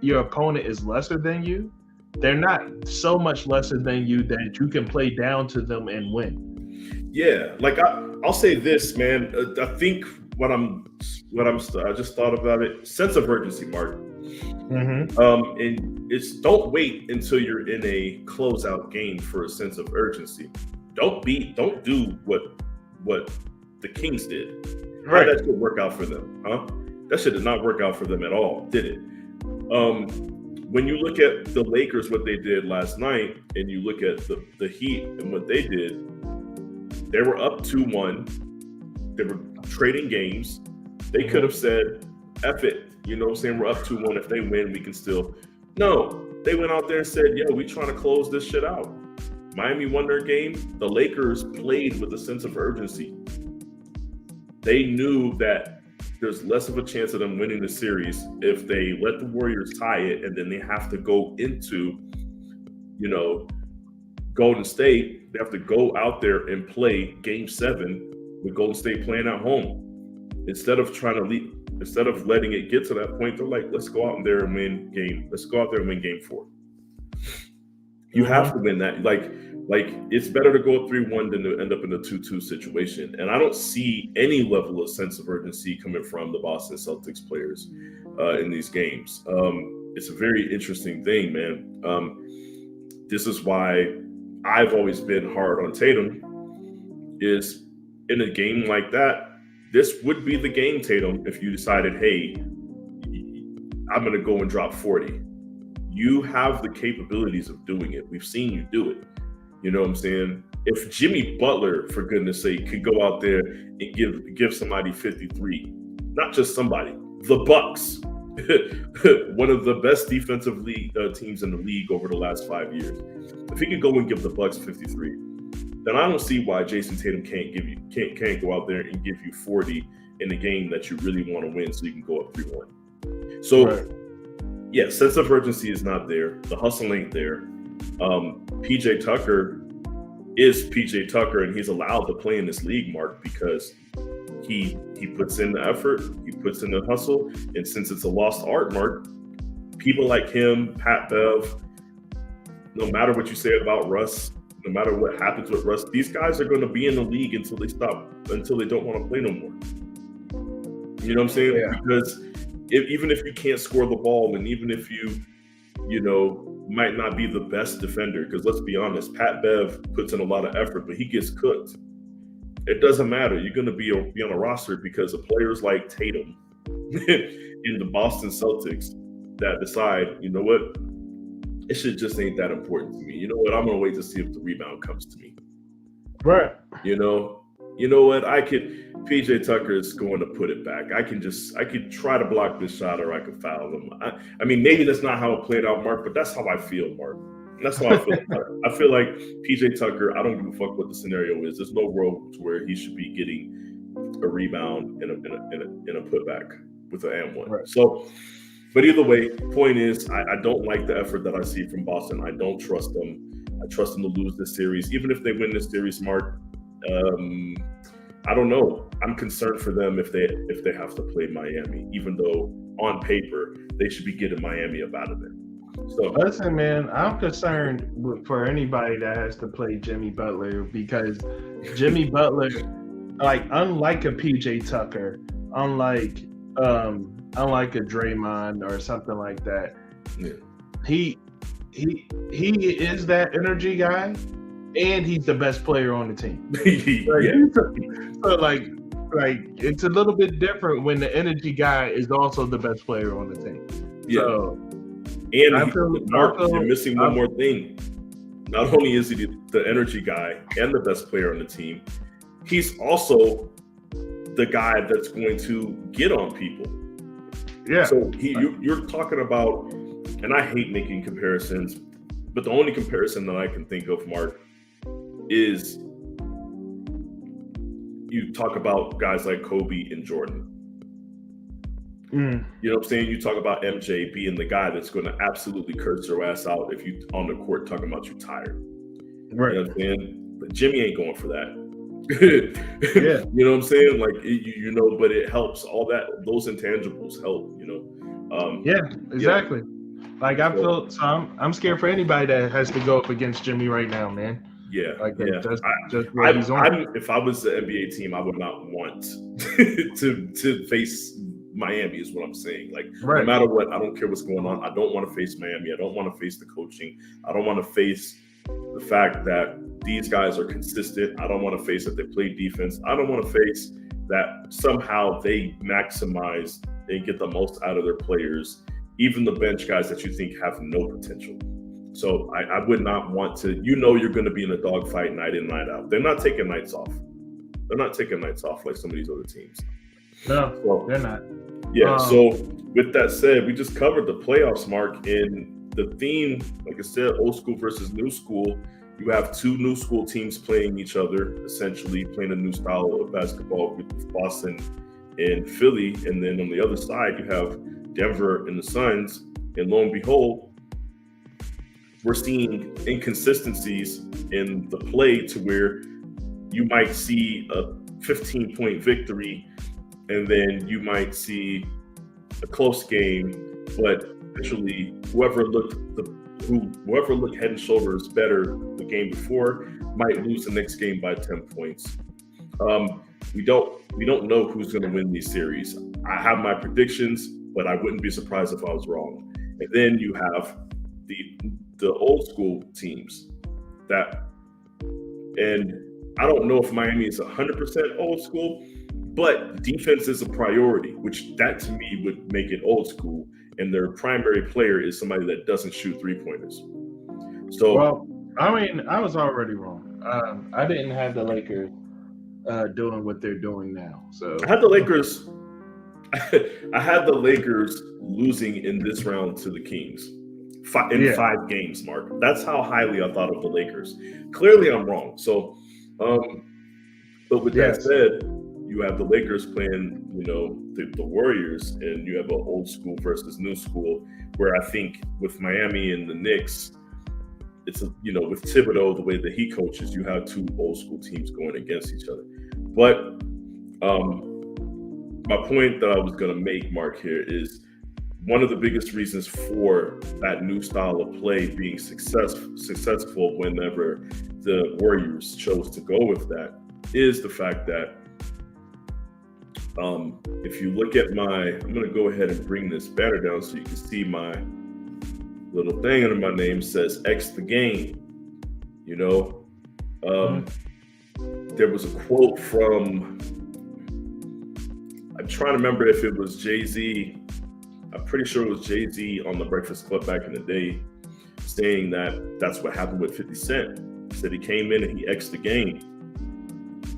your opponent is lesser than you, they're not so much lesser than you that you can play down to them and win. Yeah, like I'll say this, man. I think I just thought about it. Sense of urgency, Mark. Mm-hmm. And it's don't wait until you're in a closeout game for a sense of urgency. Don't do what the Kings did. Right. How that should work out for them, huh? That shit did not work out for them at all, did it? When you look at the Lakers, what they did last night, and you look at the Heat and what they did, they were up 2-1. They were trading games. They could have said, F it. You know what I'm saying? We're up 2-1. If they win, we can still. No, they went out there and said, yo, we trying to close this shit out. Miami won their game. The Lakers played with a sense of urgency. They knew that there's less of a chance of them winning the series if they let the Warriors tie it, and then they have to go into, Golden State. They have to go out there and play Game 7 with Golden State playing at home. Instead of letting it get to that point, they're like, let's go out there and win Game 4. You have to win that. Like it's better to go up 3-1 than to end up in a 2-2 situation. And I don't see any level of sense of urgency coming from the Boston Celtics players in these games. It's a very interesting thing, man. This is why I've always been hard on Tatum, is in a game like that, this would be the game, Tatum, if you decided, hey, I'm going to go and drop 40. You have the capabilities of doing it. We've seen you do it. You know what I'm saying? If Jimmy Butler, for goodness sake, could go out there and give somebody 53, not just somebody, the Bucks, one of the best defensive teams in the league over the last 5 years. If he could go and give the Bucks 53, then I don't see why Jason Tatum can't go out there and give you 40 in a game that you really want to win so you can go up 3-1. So, right. Yeah, sense of urgency is not there. The hustle ain't there. PJ Tucker is PJ Tucker, and he's allowed to play in this league, Mark, because he puts in the effort, he puts in the hustle, and since it's a lost art, Mark, people like him, Pat Bev, no matter what you say about Russ, no matter what happens with Russ, these guys are going to be in the league until they don't want to play no more. You know what I'm saying? Yeah. Because even if you can't score the ball, and even if you know, might not be the best defender, because let's be honest, Pat Bev puts in a lot of effort, but he gets cooked. It doesn't matter. You're going to be on a roster because of players like Tatum in the Boston Celtics that decide, you know what, it should just ain't that important to me. You know what, I'm going to wait to see if the rebound comes to me. Right. You know what, PJ Tucker is going to put it back. I could try to block this shot, or I could foul him. I mean, maybe that's not how it played out, Mark, but that's how I feel, Mark. That's how I feel. I feel like PJ Tucker, I don't give a fuck what the scenario is. There's no world where he should be getting a rebound and a putback with an and one. Right. So, but either way, point is, I don't like the effort that I see from Boston. I don't trust them. I trust them to lose this series, even if they win this series, Mark. I don't know. I'm concerned for them if they have to play Miami, even though on paper they should be getting Miami up out of there. So listen, man, I'm concerned for anybody that has to play Jimmy Butler, because Jimmy Butler, like, unlike a PJ Tucker, unlike a Draymond or something like that, yeah. he is that energy guy, and he's the best player on the team. So like it's a little bit different when the energy guy is also the best player on the team. Yeah. So, and Mark, you're missing one more thing. Not only is he the energy guy and the best player on the team, he's also the guy that's going to get on people. Yeah. So you're talking about, and I hate making comparisons, but the only comparison that I can think of, Mark, is you talk about guys like Kobe and Jordan. Mm. You know what I'm saying? You talk about MJ being the guy that's going to absolutely curse your ass out if you on the court talking about you tired. Right. You know what I'm saying? But Jimmy ain't going for that. Yeah. You know what I'm saying? Like, you know, but it helps. All those intangibles help, you know? Yeah, exactly. Yeah. Like, I'm scared for anybody that has to go up against Jimmy right now, man. Yeah, like yeah. If I was the NBA team, I would not want to face Miami, is what I'm saying. Like, right. No matter what, I don't care what's going on. I don't want to face Miami. I don't want to face the coaching. I don't want to face the fact that these guys are consistent. I don't want to face that they play defense. I don't want to face that somehow they maximize, they get the most out of their players, even the bench guys that you think have no potential. So I would not want to, you're going to be in a dogfight night in, night out. They're not taking nights off. They're not taking nights off like some of these other teams. No, they're not. Yeah, so with that said, we just covered the playoffs, Mark, and the theme, like I said, old school versus new school. You have two new school teams playing each other, essentially playing a new style of basketball with Boston and Philly. And then on the other side, you have Denver and the Suns. And lo and behold, we're seeing inconsistencies in the play to where you might see a 15-point victory, and then you might see a close game, but actually whoever looked head and shoulders better the game before might lose the next game by 10 points. We don't know who's going to win these series. I have my predictions, but I wouldn't be surprised if I was wrong. And then you have the old school teams and I don't know if Miami is 100% old school, but defense is a priority, which that to me would make it old school. And their primary player is somebody that doesn't shoot 3-pointers. So, well, I mean, I was already wrong. I didn't have the Lakers doing what they're doing now. So I had the Lakers. I had the Lakers losing in this round to the Kings in 5 games, Mark. That's how highly I thought of the Lakers. Clearly, I'm wrong. So, but with that said, you have the Lakers playing, the Warriors, and you have an old school versus new school, where I think with Miami and the Knicks, it's, with Thibodeau, the way that he coaches, you have 2 old school teams going against each other. But my point that I was going to make, Mark, here is one of the biggest reasons for that new style of play being successful whenever the Warriors chose to go with that is the fact that If you look at I'm going to go ahead and bring this banner down so you can see my little thing under my name says X the game. You know, there was a quote from, I'm trying to remember if it was Jay-Z. I'm pretty sure it was Jay-Z on the Breakfast Club back in the day, saying that that's what happened with 50 Cent. He said he came in and he X'd the game.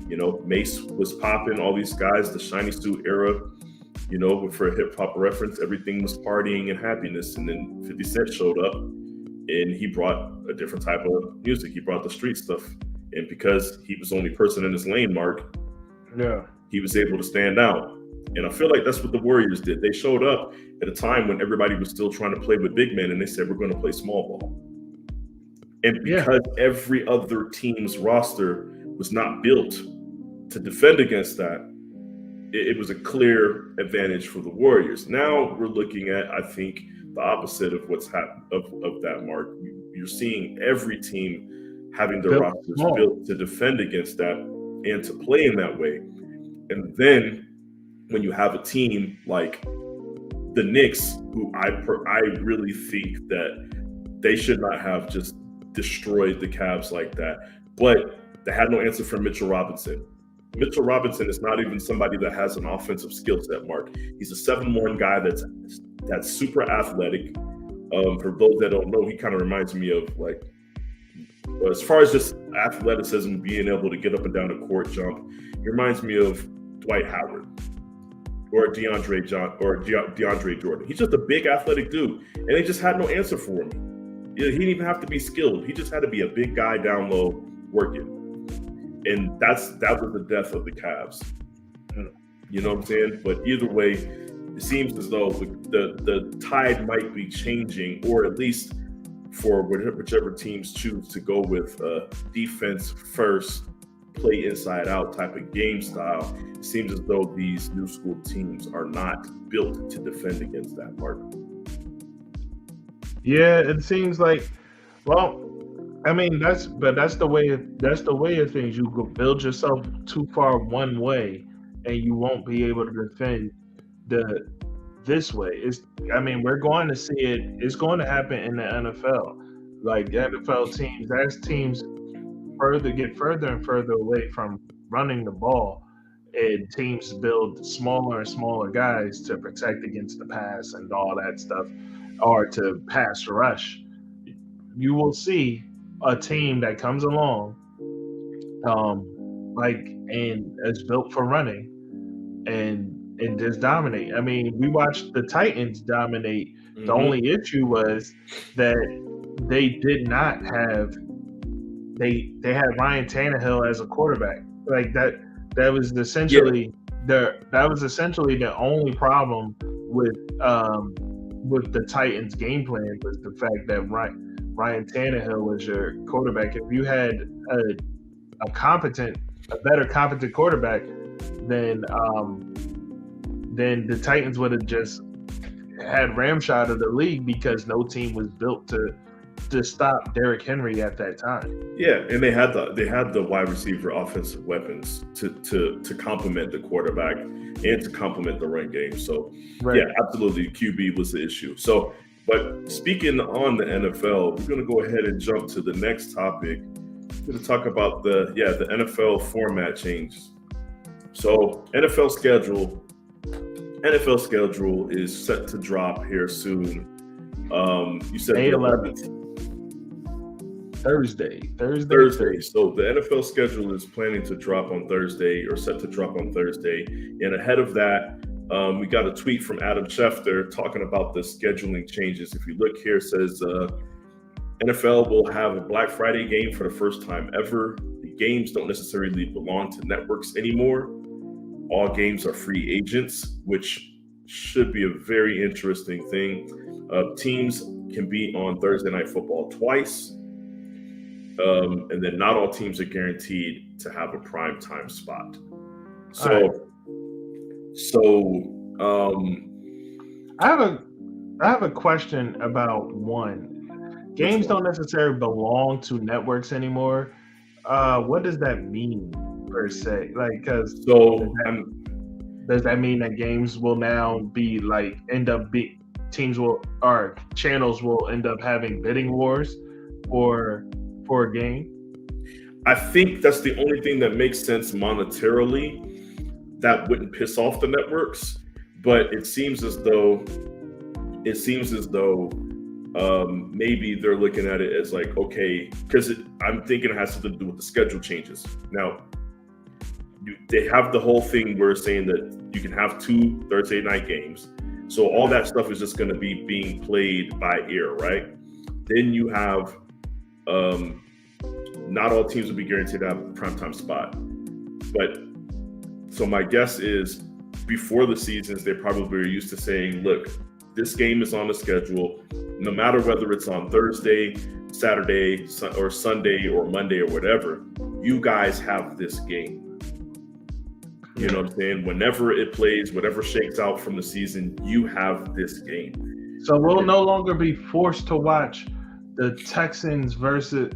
You know, Mace was popping, all these guys, the Shiny Suit era, you know, for a hip hop reference, everything was partying and happiness. And then 50 Cent showed up and he brought a different type of music. He brought the street stuff. And because he was the only person in his lane, Mark, he was able to stand out. And I feel like that's what the Warriors did. They showed up at a time when everybody was still trying to play with big men, and they said, we're going to play small ball. And because every other team's roster was not built to defend against that, it was a clear advantage for the Warriors. Now we're looking at, I think, the opposite of what's happened of that, Mark. You're seeing every team having their rosters built to defend against that and to play in that way. And then when you have a team like the Knicks, who I really think that they should not have just destroyed the Cavs like that, but they had no answer for Mitchell Robinson. Mitchell Robinson is not even somebody that has an offensive skill set, Mark. He's a 7'1" guy that's super athletic. For those that don't know, he kind of reminds me of, like, as far as just athleticism, being able to get up and down the court, jump, he reminds me of Dwight Howard or DeAndre Jordan. He's just a big athletic dude, and they just had no answer for him. He didn't even have to be skilled. He just had to be a big guy down low working. And that was the death of the Cavs. You know what I'm saying? But either way, it seems as though the tide might be changing, or at least for whichever teams choose to go with defense first, play inside out type of game style. It seems as though these new school teams are not built to defend against that, Mark. Yeah, it seems like, well, I mean, that's the way of things. You go build yourself too far one way, and you won't be able to defend this way. We're going to see it. It's going to happen in the NFL. Like the NFL teams, as teams get further and further away from running the ball, and teams build smaller and smaller guys to protect against the pass and all that stuff, or to pass rush. You will see a team that comes along, and is built for running, and just dominate. I mean, we watched the Titans dominate. Mm-hmm. The only issue was that they did not have. They had Ryan Tannehill as a quarterback. Like that was essentially the only problem with the Titans' game plan, was the fact that Ryan Tannehill was your quarterback. If you had a better competent quarterback, then the Titans would have just had ramshot of the league, because no team was built to stop Derrick Henry at that time. Yeah, and they had the wide receiver offensive weapons to complement the quarterback and to complement the run game. So yeah, absolutely, QB was the issue. So, but speaking on the NFL, we're going to go ahead and jump to the next topic. We're going to talk about the NFL format changes. So NFL schedule is set to drop here soon. You said May 11th. Thursday. So the NFL schedule is planning to drop on Thursday, or set to drop on Thursday. And ahead of that, we got a tweet from Adam Schefter talking about the scheduling changes. If you look here, it says NFL will have a Black Friday game for the first time ever. The games don't necessarily belong to networks anymore. All games are free agents, which should be a very interesting thing. Teams can be on Thursday Night Football twice. And then not all teams are guaranteed to have a prime time spot. I have a question about one. Games don't necessarily belong to networks anymore. What does that mean per se? Like, does that mean that games will now be like channels will end up having bidding wars for a game? I think that's the only thing that makes sense monetarily that wouldn't piss off the networks. But it seems as though maybe they're looking at it as like, okay, because I'm thinking it has something to do with the schedule changes. Now, they have the whole thing where it's saying that you can have 2 Thursday night games. So all that stuff is just going to be being played by ear, right? Then you have, not all teams will be guaranteed to have a primetime spot. But so my guess is before the seasons, they probably are used to saying, look, this game is on the schedule. No matter whether it's on Thursday, Saturday, or Sunday, or Monday, or whatever, you guys have this game. You know what I'm saying? Whenever it plays, whatever shakes out from the season, you have this game. So we'll no longer be forced to watch the Texans versus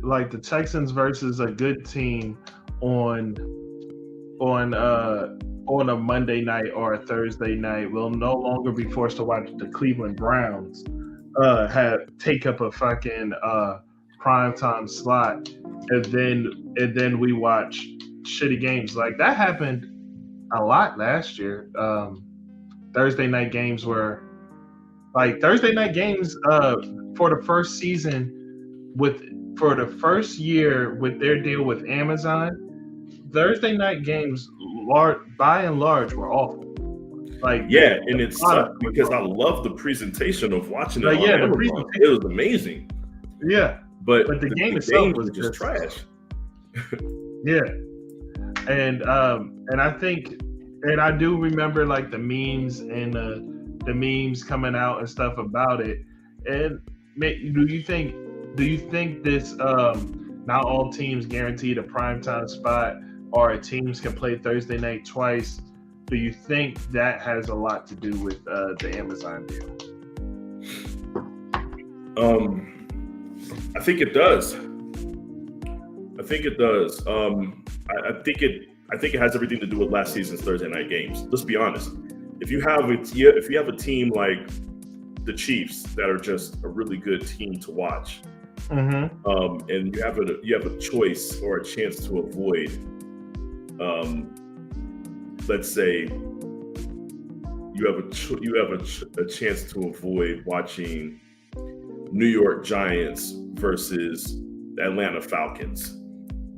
a good team on a Monday night or a Thursday night. We'll no longer be forced to watch the Cleveland Browns take up a fucking primetime slot, and then we watch shitty games. Like that happened a lot last year. Thursday night games for the first season for the first year with their deal with Amazon. Thursday night games, by and large, were awful. Like and it sucked because I love the presentation of watching it. It was amazing. Yeah, but the game itself was just trash. Yeah. And I think, and I do remember like the memes and the memes coming out and stuff about it. And do you think this not all teams guaranteed a primetime spot, or teams can play Thursday night twice? Do you think that has a lot to do with the Amazon deal? I think it does. I think it has everything to do with last season's Thursday night games. Let's be honest. If you have a team like the Chiefs that are just a really good team to watch, and you have a choice or a chance to avoid, let's say you have a chance to avoid watching New York Giants versus Atlanta Falcons,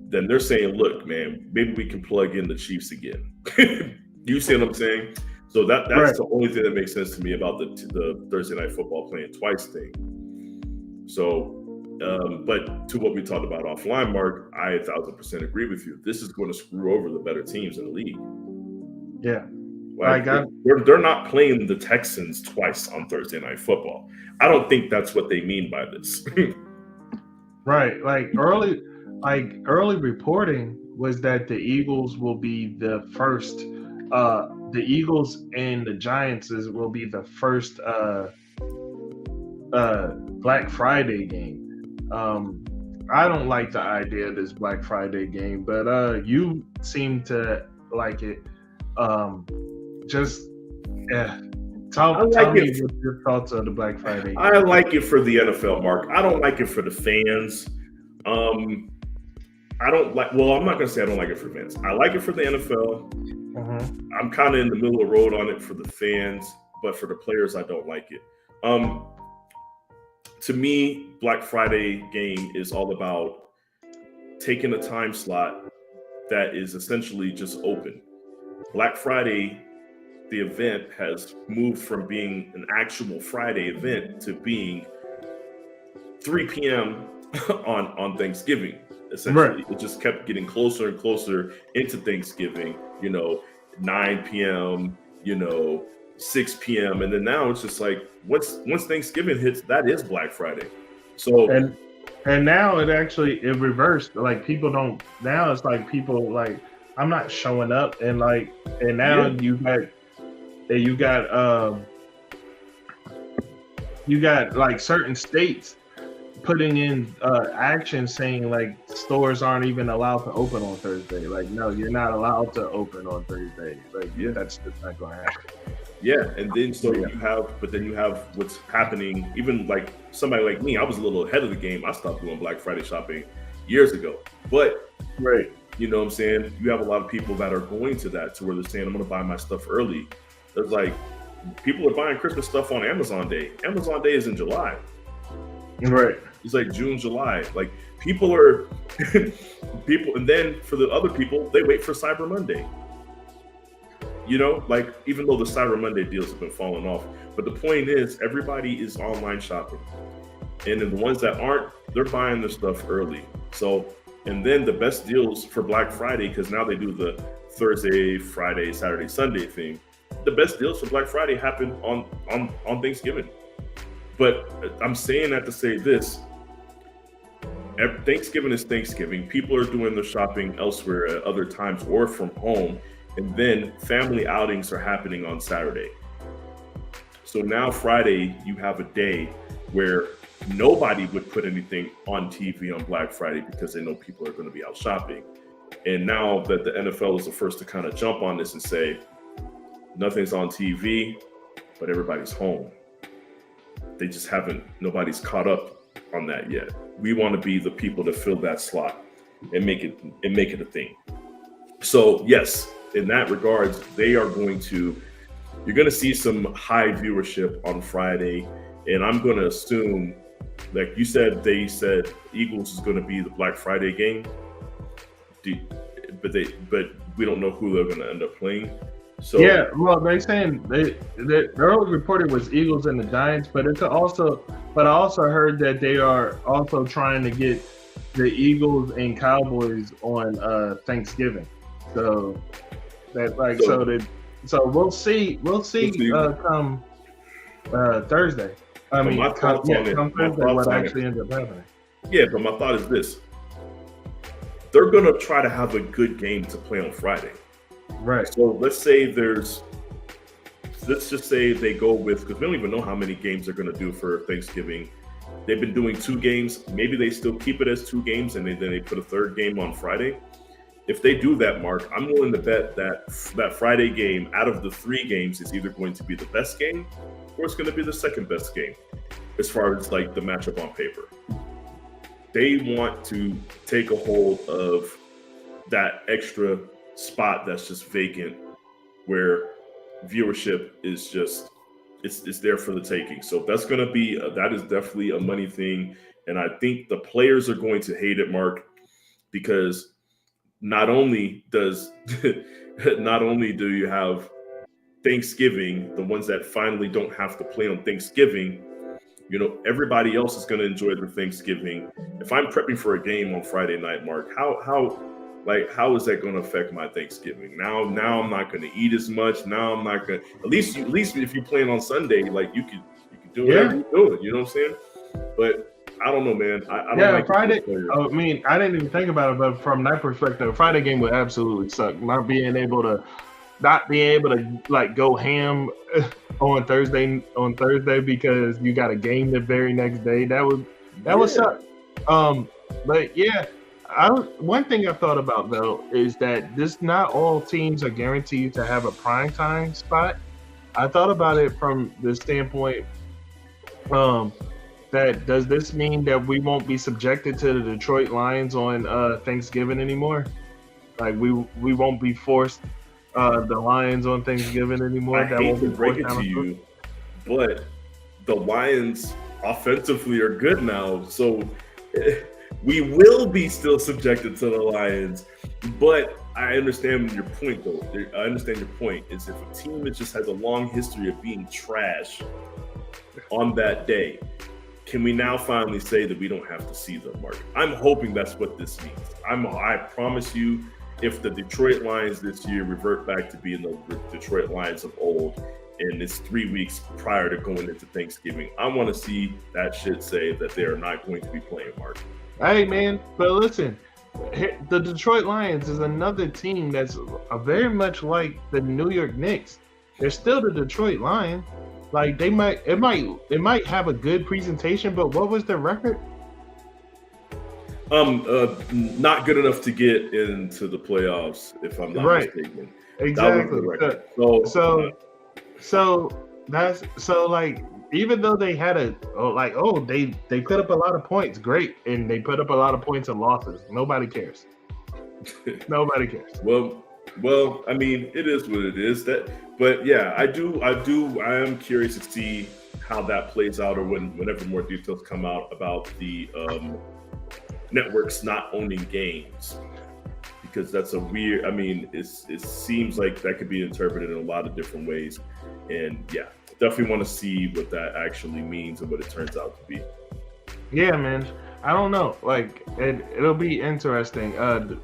then they're saying, look, man, maybe we can plug in the Chiefs again. You see what I'm saying? So that's right. The only thing that makes sense to me about the Thursday night football playing twice thing. So, but to what we talked about offline, Mark, I 1,000% agree with you. This is going to screw over the better teams in the league. Yeah. Like, they're not playing the Texans twice on Thursday night football. I don't think that's what they mean by this. Right. Like early reporting was that the Eagles will be the first. The Eagles and the Giants will be the first Black Friday game. I don't like the idea of this Black Friday game, but you seem to like it. Tell me what your thoughts on the Black Friday game. I like it for the NFL, Mark. I don't like it for the fans. I'm not going to say I don't like it for fans. I like it for the NFL. I'm kind of in the middle of the road on it for the fans, but for the players, I don't like it. To me, Black Friday game is all about taking a time slot that is essentially just open. Black Friday, the event has moved from being an actual Friday event to being 3 p.m. on Thanksgiving. Essentially, right. It just kept getting closer and closer into Thanksgiving, 9 p.m., 6 p.m. And then now it's just like, once Thanksgiving hits, that is Black Friday. So and now it reversed. Like people don't, now it's like people like, I'm not showing up, and now you got like certain states putting in action saying like stores aren't even allowed to open on Thursday. Like, no, you're not allowed to open on Thursday. Like, Yeah. that's just not going to happen. Yeah, and then so Yeah. you have what's happening. Even like somebody like me, I was a little ahead of the game. I stopped doing Black Friday shopping years ago. But Right. you know what I'm saying? You have a lot of people that are going to that to where they're saying, I'm going to buy my stuff early. There's like people are buying Christmas stuff on Amazon Day. Amazon Day is in July. Right. It's like June, July. Like people are people, and then for the other people, they wait for Cyber Monday. You know, like even though the Cyber Monday deals have been falling off, but the point is everybody is online shopping, and then the ones that aren't, they're buying their stuff early. So, and then the best deals for Black Friday, because now they do the Thursday, Friday, Saturday, Sunday thing. The best deals for Black Friday happen on Thanksgiving. But I'm saying that to say this: Thanksgiving is Thanksgiving. People are doing their shopping elsewhere at other times or from home. And then family outings are happening on Saturday. So now Friday, you have a day where nobody would put anything on TV on Black Friday because they know people are going to be out shopping. And now that the NFL is the first to kind of jump on this and say, nothing's on TV, but everybody's home. They just nobody's caught up on that yet. We want to be the people to fill that slot and make it a thing. So yes, in that regards, you're going to see some high viewership on Friday. And I'm going to assume, like you said, they said Eagles is going to be the Black Friday game. But we don't know who they're going to end up playing. So yeah, well, they're saying the early reported was Eagles and the Giants, but I also heard that they are also trying to get the Eagles and Cowboys on Thanksgiving. So that so we'll see come Thursday. I mean, come Thursday what actually ends up happening. Yeah, but my thought is this: they're gonna try to have a good game to play on Friday. Right. So let's just say they go with, because we don't even know how many games they're going to do for Thanksgiving. They've been doing 2 games. Maybe they still keep it as 2 games and then they put a 3rd game on Friday. If they do that, Mark, I'm willing to bet that Friday game out of the 3 games is either going to be the best game or it's going to be the second best game as far as like the matchup on paper. They want to take a hold of that extra spot that's just vacant, where viewership is just it's there for the taking. So that's going to be that is definitely a money thing, and I think the players are going to hate it, Mark, because not only do you have Thanksgiving, the ones that finally don't have to play on Thanksgiving, you know, everybody else is going to enjoy their Thanksgiving. If I'm prepping for a game on Friday night, Mark, how is that going to affect my Thanksgiving? Now I'm not going to eat as much. Now I'm not going to, at least if you're playing on Sunday, like you could do whatever you're doing, you know what I'm saying? But I don't know, man. I don't like Friday. I mean, I didn't even think about it, but from that perspective, Friday game would absolutely suck. Not being able to like go ham on Thursday because you got a game the very next day. That would suck. But yeah. One thing I thought about though is that not all teams are guaranteed to have a primetime spot. I thought about it from the standpoint that does this mean that we won't be subjected to the Detroit Lions on Thanksgiving anymore? Like we won't be forced the Lions on Thanksgiving anymore. I hate to break it to you, but the Lions offensively are good now, so we will be still subjected to the Lions. But I understand your point, though. I understand your point is if a team that just has a long history of being trash on that day, can we now finally say that we don't have to see them, Mark? I'm hoping that's what this means. I promise you, if the Detroit Lions this year revert back to being the Detroit Lions of old, and it's 3 weeks prior to going into Thanksgiving, I want to see that shit say that they are not going to be playing, Mark. Hey, man, but listen, the Detroit Lions is another team that's very much like the New York Knicks. They're still the Detroit Lions. Like it might have a good presentation, but what was their record? Not good enough to get into the playoffs, if I'm not Right. mistaken. Exactly. That was the record. So that's so like even though they had they put up a lot of points, great, and they put up a lot of points and losses. Nobody cares. Nobody cares. Well, I mean, it is what it is. But yeah, I am curious to see how that plays out, or whenever more details come out about the networks not owning games, because that's a weird. I mean, it seems like that could be interpreted in a lot of different ways, and yeah, definitely want to see what that actually means and what it turns out to be. Yeah, man. I don't know. Like it'll be interesting.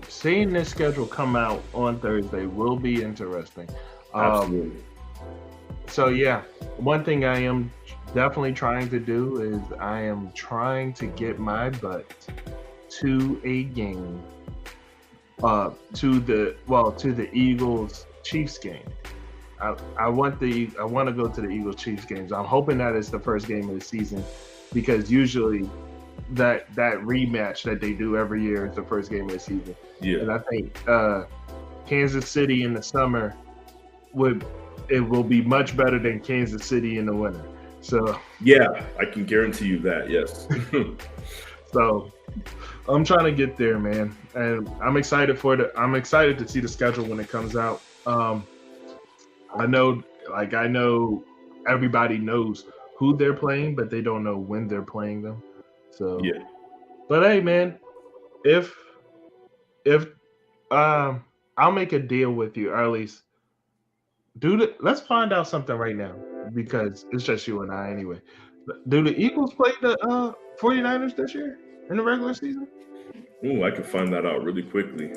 Seeing this schedule come out on Thursday will be interesting. Absolutely. So yeah, one thing I am definitely trying to do is I am trying to get my butt to a game. To the Eagles Chiefs game. I want to go to the Eagles Chiefs games. I'm hoping that it's the first game of the season, because usually that rematch that they do every year is the first game of the season. Yeah. And I think Kansas City in the summer will be much better than Kansas City in the winter. So yeah, I can guarantee you that. Yes. So I'm trying to get there, man, and I'm excited to see the schedule when it comes out. I know everybody knows who they're playing, but they don't know when they're playing them. So yeah. But hey, man, if I'll make a deal with you, or at least let's find out something right now, because it's just you and I anyway. Do the Eagles play the 49ers this year in the regular season? Ooh, I can find that out really quickly.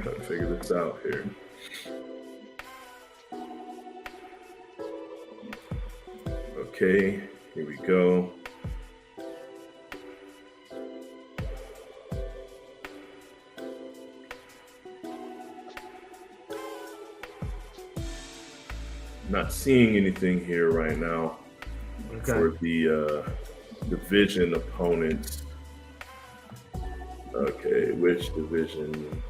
Trying to figure this out here. Okay, here we go. Not seeing anything here right now for the division opponents. Okay, which division?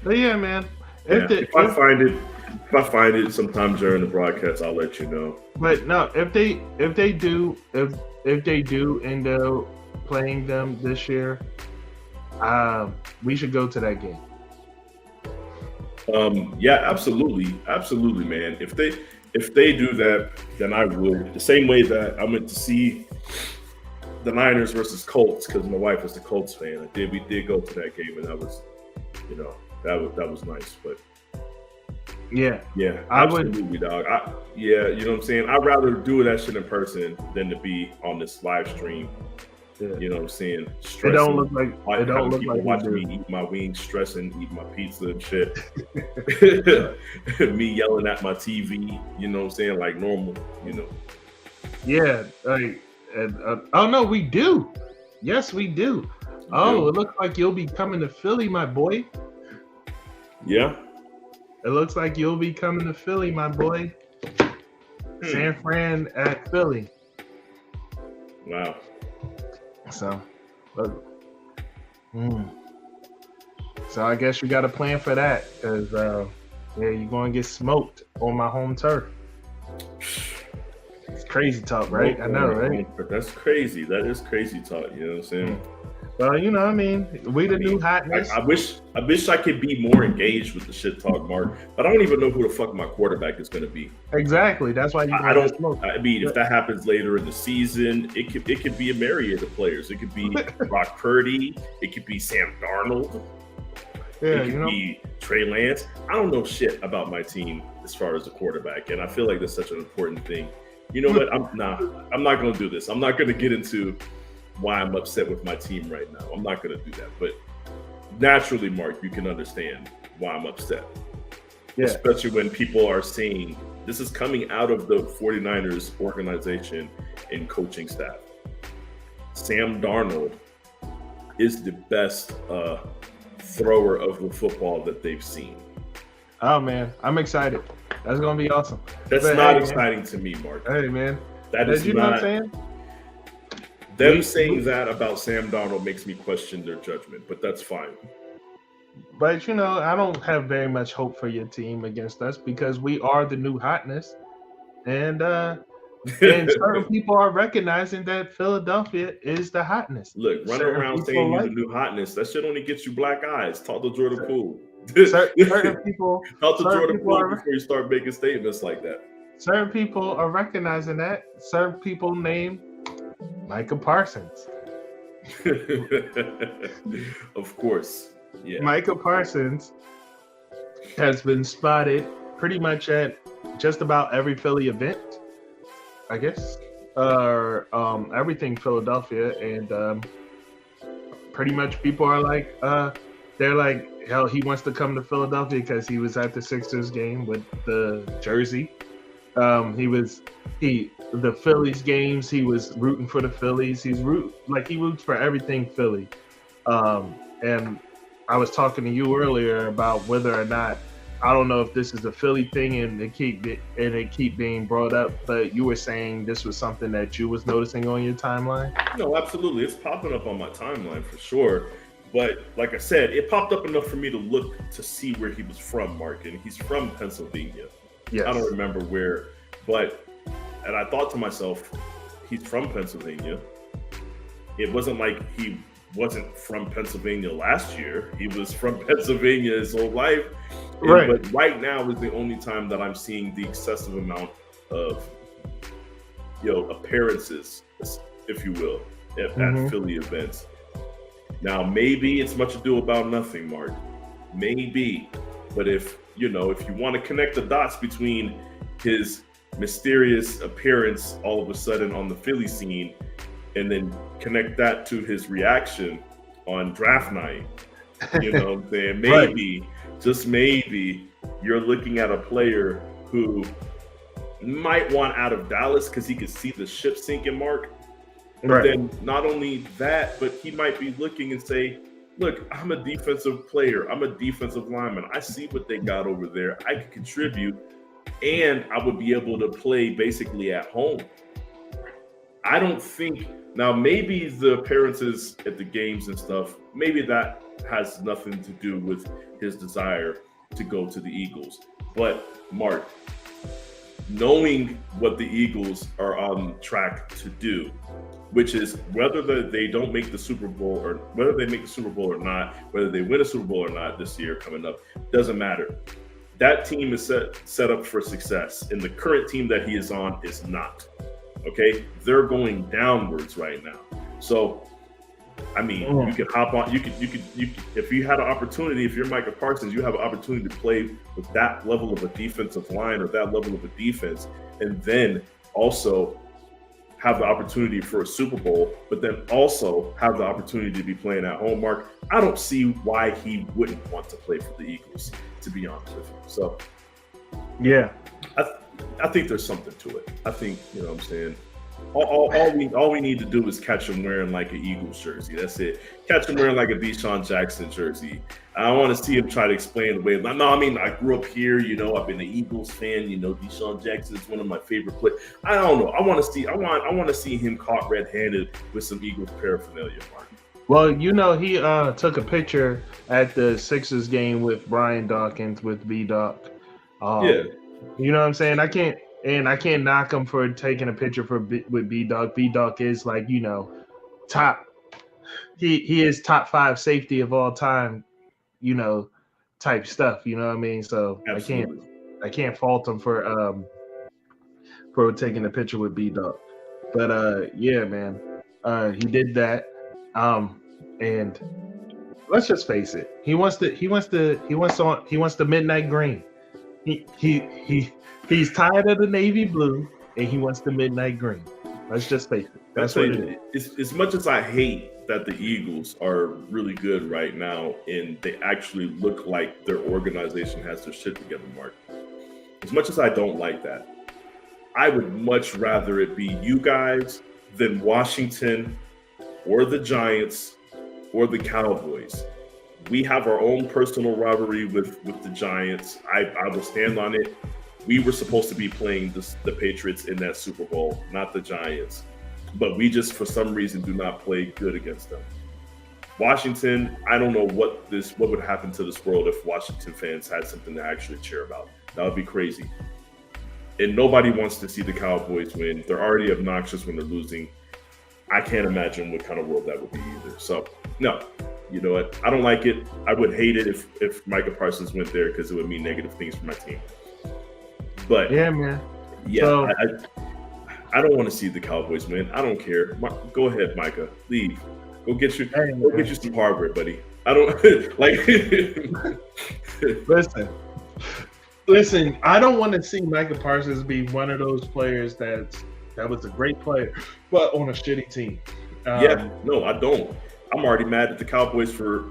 But yeah, man. If I find it sometime during the broadcast, I'll let you know. But no, if they do end up playing them this year, we should go to that game. Yeah, absolutely, man. If they do that, then I would. The same way that I went to see the Niners versus Colts, because my wife was a Colts fan. We did go to that game, and that was, that was nice. But yeah, absolutely, dog. You know what I'm saying. I'd rather do that shit in person than to be on this live stream. Yeah. You know what I'm saying? Stressing. It don't look like watching me eat my wings, stressing, eat my pizza and shit. Me yelling at my TV. You know what I'm saying? Like normal. Yeah. Oh no, we do. Yes, we do. Oh, it looks like you'll be coming to Philly, my boy. Yeah. It looks like you'll be coming to Philly, my boy. San Fran at Philly. Wow. So, so I guess you got a plan for that, because you're going to get smoked on my home turf. It's crazy talk, right? I know, right? That's crazy. That is crazy talk. You know what I'm saying? Well, we the new hotness. I wish I could be more engaged with the shit talk, Mark. But I don't even know who the fuck my quarterback is going to be. Exactly. That's why I don't. I mean, if that happens later in the season, it could be a myriad of players. It could be Brock Purdy. It could be Sam Darnold. Yeah, it could be Trey Lance. I don't know shit about my team as far as the quarterback, and I feel like that's such an important thing. You know what? I'm not going to do this. I'm not going to get into why I'm upset with my team right now. I'm not going to do that. But naturally, Mark, you can understand why I'm upset. Yeah. Especially when people are saying this is coming out of the 49ers organization and coaching staff. Sam Darnold is the best thrower of the football that they've seen. Oh man, I'm excited. That's gonna be awesome. That's But, not hey, exciting man. to me, Mark. Hey man, That is you know what I'm not. saying? Them saying that about Sam Darnold makes me question their judgment, but that's fine. But you know, I don't have very much hope for your team against us because we are the new hotness, and certain people are recognizing that Philadelphia is the hotness. Look, running Certain around people saying you're like the new hotness, that shit only gets you black eyes. Talk to Jordan Poole. certain people. Talk to certain Jordan people Poole are- before you start making statements like that. Certain people are recognizing that. Certain people name Micah Parsons. Of course. Yeah. Micah Parsons has been spotted pretty much at just about every Philly event, I guess, or everything Philadelphia, and pretty much people are like, they're like, hell, he wants to come to Philadelphia because he was at the Sixers game with the jersey. The Phillies games, he was rooting for the Phillies. He roots for everything Philly. And I was talking to you earlier about whether or not, I don't know if this is a Philly thing and it keep being brought up, but you were saying this was something that you was noticing on your timeline. No, absolutely. It's popping up on my timeline for sure. But like I said, it popped up enough for me to look to see where he was from, Mark. And he's from Pennsylvania. Yes. I don't remember where, and I thought to myself, he's from Pennsylvania. It wasn't like he wasn't from Pennsylvania last year. He was from Pennsylvania his whole life. Right. But right now is the only time that I'm seeing the excessive amount of, appearances, if you will, at Philly events. Now, maybe it's much ado about nothing, Mark. Maybe. But if you want to connect the dots between his mysterious appearance all of a sudden on the Philly scene and then connect that to his reaction on draft night, you know what I'm saying? Maybe, just maybe, you're looking at a player who might want out of Dallas because he could see the ship sinking, Mark. But then not only that, but he might be looking and say, look, I'm a defensive player. I'm a defensive lineman. I see what they got over there. I can contribute, and I would be able to play basically at home. I don't think – now, maybe the appearances at the games and stuff, maybe that has nothing to do with his desire to go to the Eagles. But, Mark, knowing what the Eagles are on track to do, which is whether they don't make the Super Bowl or whether they make the Super Bowl or not, whether they win a Super Bowl or not this year coming up, doesn't matter. That team is set up for success, and the current team that he is on is not. Okay, they're going downwards right now. So, I mean, you could hop on. You could. If you had an opportunity, if you're Micah Parsons, you have an opportunity to play with that level of a defensive line or that level of a defense, and then also have the opportunity for a Super Bowl, but then also have the opportunity to be playing at home, Mark. I don't see why he wouldn't want to play for the Eagles, to be honest with you. So, yeah, I think there's something to it. I think, you know what I'm saying, all we need to do is catch him wearing like an Eagles jersey. That's it. Catch him wearing like a Deshaun Jackson jersey. I want to see him try to explain away. No, I mean, I grew up here. I've been an Eagles fan. Deshaun Jackson is one of my favorite players. I don't know. I want to see him caught red-handed with some Eagles paraphernalia, Mark. Well, he took a picture at the Sixers game with Brian Dawkins with B-Doc. Yeah. You know what I'm saying? I can't knock him for taking a picture with B-Doc. B-Doc is like, top. He is top 5 safety of all time, type stuff. You know what I mean? So absolutely. I can't fault him for taking a picture with B-Doc. But yeah, man, he did that. And let's just face it, he wants the midnight green. He's tired of the navy blue and he wants the midnight green. Let's just face it. That's what it is. As much as I hate that the Eagles are really good right now and they actually look like their organization has their shit together, Mark. As much as I don't like that, I would much rather it be you guys than Washington or the Giants or the Cowboys. We have our own personal rivalry with the Giants. I will stand on it. We were supposed to be playing the Patriots in that Super Bowl, not the Giants. But we just, for some reason, do not play good against them. Washington, I don't know what would happen to this world if Washington fans had something to actually cheer about. That would be crazy. And nobody wants to see the Cowboys win. They're already obnoxious when they're losing. I can't imagine what kind of world that would be either. So, no, you know what? I don't like it. I would hate it if Micah Parsons went there because it would mean negative things for my team. But yeah, man. Yeah, so, I don't want to see the Cowboys win. I don't care. Go ahead, Micah. Leave. Go get you some hardware, buddy. I don't like. Listen. I don't want to see Micah Parsons be one of those players that was a great player, but on a shitty team. No, I don't. I'm already mad at the Cowboys for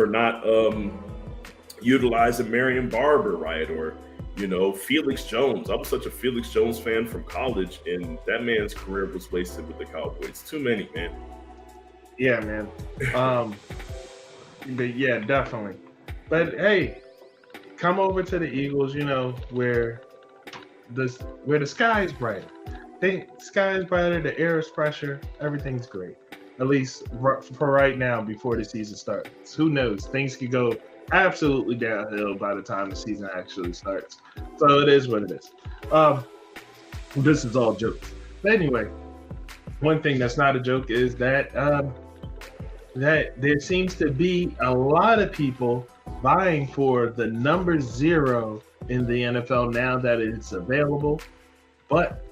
not utilizing Marion Barber, right? Or Felix Jones. I was such a Felix Jones fan from college, and that man's career was wasted with the Cowboys. Too many, man. Yeah, man. But yeah, definitely. But hey, come over to the Eagles. Where the sky is bright. The sky is brighter. The air is fresher. Everything's great. At least for right now, before the season starts. Who knows? Things could go absolutely downhill by the time the season actually starts. So it is what it is. This is all jokes. But anyway, one thing that's not a joke is that that there seems to be a lot of people vying for the number 0 in the NFL now that it's available, but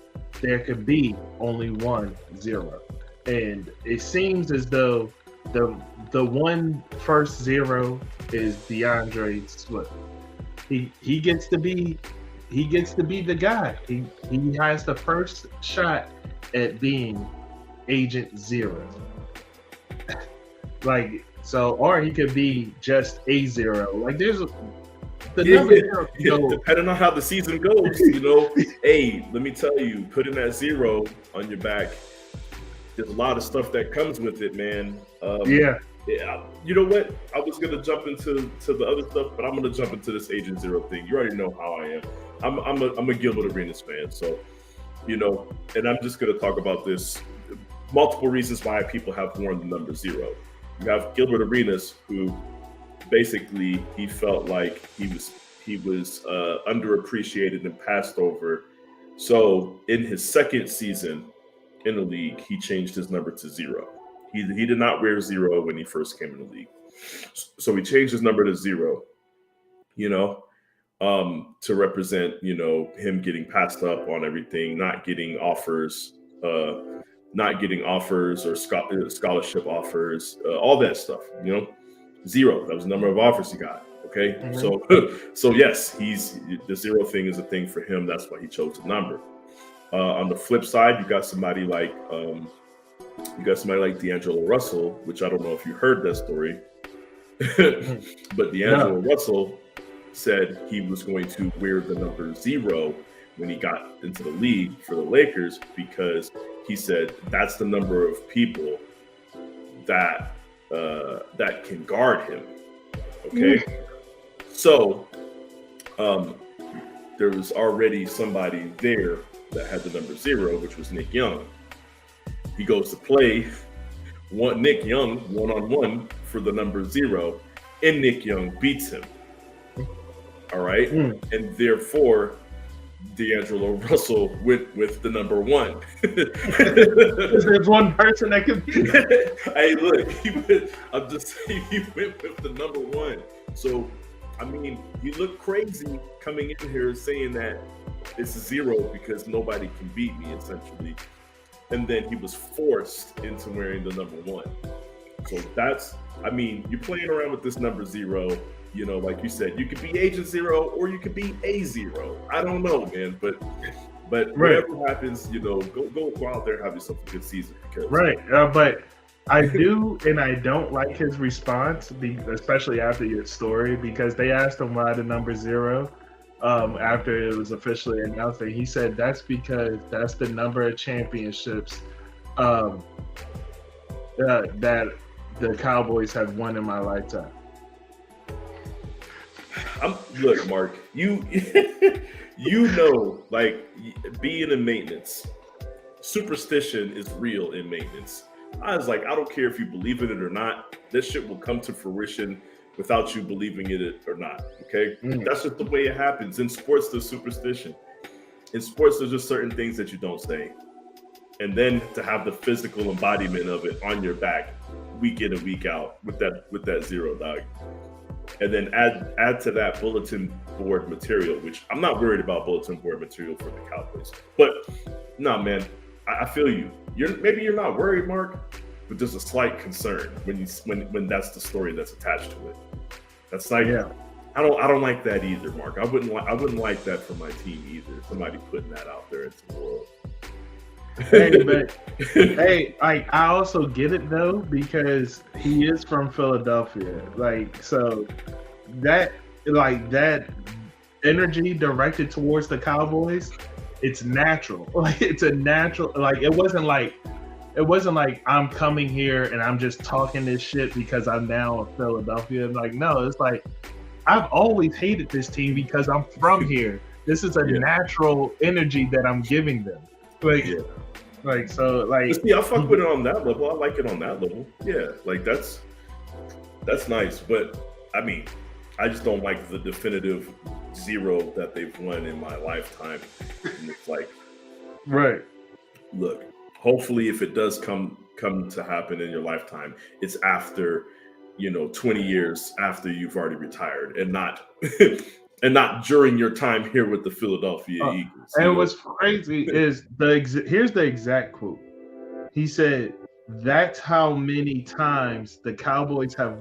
there could be only 1 0. And it seems as though the one first 0 is DeAndre Swift. He gets to be the guy. He has the first shot at being Agent 0. Or he could be just a 0. Like there's number 0. Depending on how the season goes, hey, let me tell you, putting that 0 on your back, there's a lot of stuff that comes with it, man. Yeah. You know what? I was gonna jump into the other stuff, but I'm gonna jump into this Agent 0 thing. You already know how I am. I'm a Gilbert Arenas fan, so and I'm just gonna talk about this. Multiple reasons why people have worn the number 0. You have Gilbert Arenas, who basically he felt like he was underappreciated and passed over. So in his second season in the league, he changed his number to 0. He did not wear 0 when he first came in the league. So he changed his number to 0, to represent, him getting passed up on everything, not getting offers or scholarship offers, all that stuff, 0. That was the number of offers he got. Okay. Mm-hmm. So yes, the 0 thing is a thing for him. That's why he chose the number. On the flip side, you got somebody like D'Angelo Russell, which I don't know if you heard that story, but D'Angelo Russell said he was going to wear the number 0 when he got into the league for the Lakers, because he said that's the number of people that can guard him. Okay. So there was already somebody there that had the number 0, which was Nick Young. He goes to play Nick Young one-on-one for the number 0, and Nick Young beats him. All right. And therefore, D'Angelo Russell went with the number 1. There's one person that could be. Hey, look, I'm just saying he went with the number 1. So, I mean, he looked crazy coming in here saying that it's 0 because nobody can beat me, essentially. And then he was forced into wearing the number 1. So you're playing around with this number 0. Like you said, you could be Agent 0 or you could be a 0. I don't know, man, but But Right. whatever happens, go out there and have yourself a good season. Because Right. But I do and I don't like his response, especially after your story, because they asked him why the number 0 after it was officially announced, and he said that's because that's the number of championships that the Cowboys have won in my lifetime. Look, Mark, you like being in maintenance, superstition is real in maintenance. I was like, I don't care if you believe in it or not. This shit will come to fruition without you believing in it or not. Okay, That's just the way it happens. In sports, there's superstition. In sports, there's just certain things that you don't say, and then to have the physical embodiment of it on your back, week in and week out, with that 0, dog. And then add to that bulletin board material, which I'm not worried about bulletin board material for the Cowboys. But nah, man, I feel you. Maybe you're not worried, Mark, but there's a slight concern when that's the story that's attached to it. That's like, yeah. I don't like that either, Mark. I wouldn't like that for my team either. Somebody putting that out there into the world. Hey, but I also get it though, because he is from Philadelphia. So that energy directed towards the Cowboys, it's natural. It's a natural. It wasn't like I'm coming here and I'm just talking this shit because I'm now in Philadelphia. No, it's like I've always hated this team because I'm from here. This is a natural energy that I'm giving them. See, I fuck with it on that level. I like it on that level. Yeah, that's nice. But I mean, I just don't like the definitive 0 that they've won in my lifetime. And it's like, right. Look, hopefully, if it does come to happen in your lifetime, it's after 20 years after you've already retired, and not and not during your time here with the Philadelphia Eagles. And what's crazy is here's the exact quote. He said, "That's how many times the Cowboys have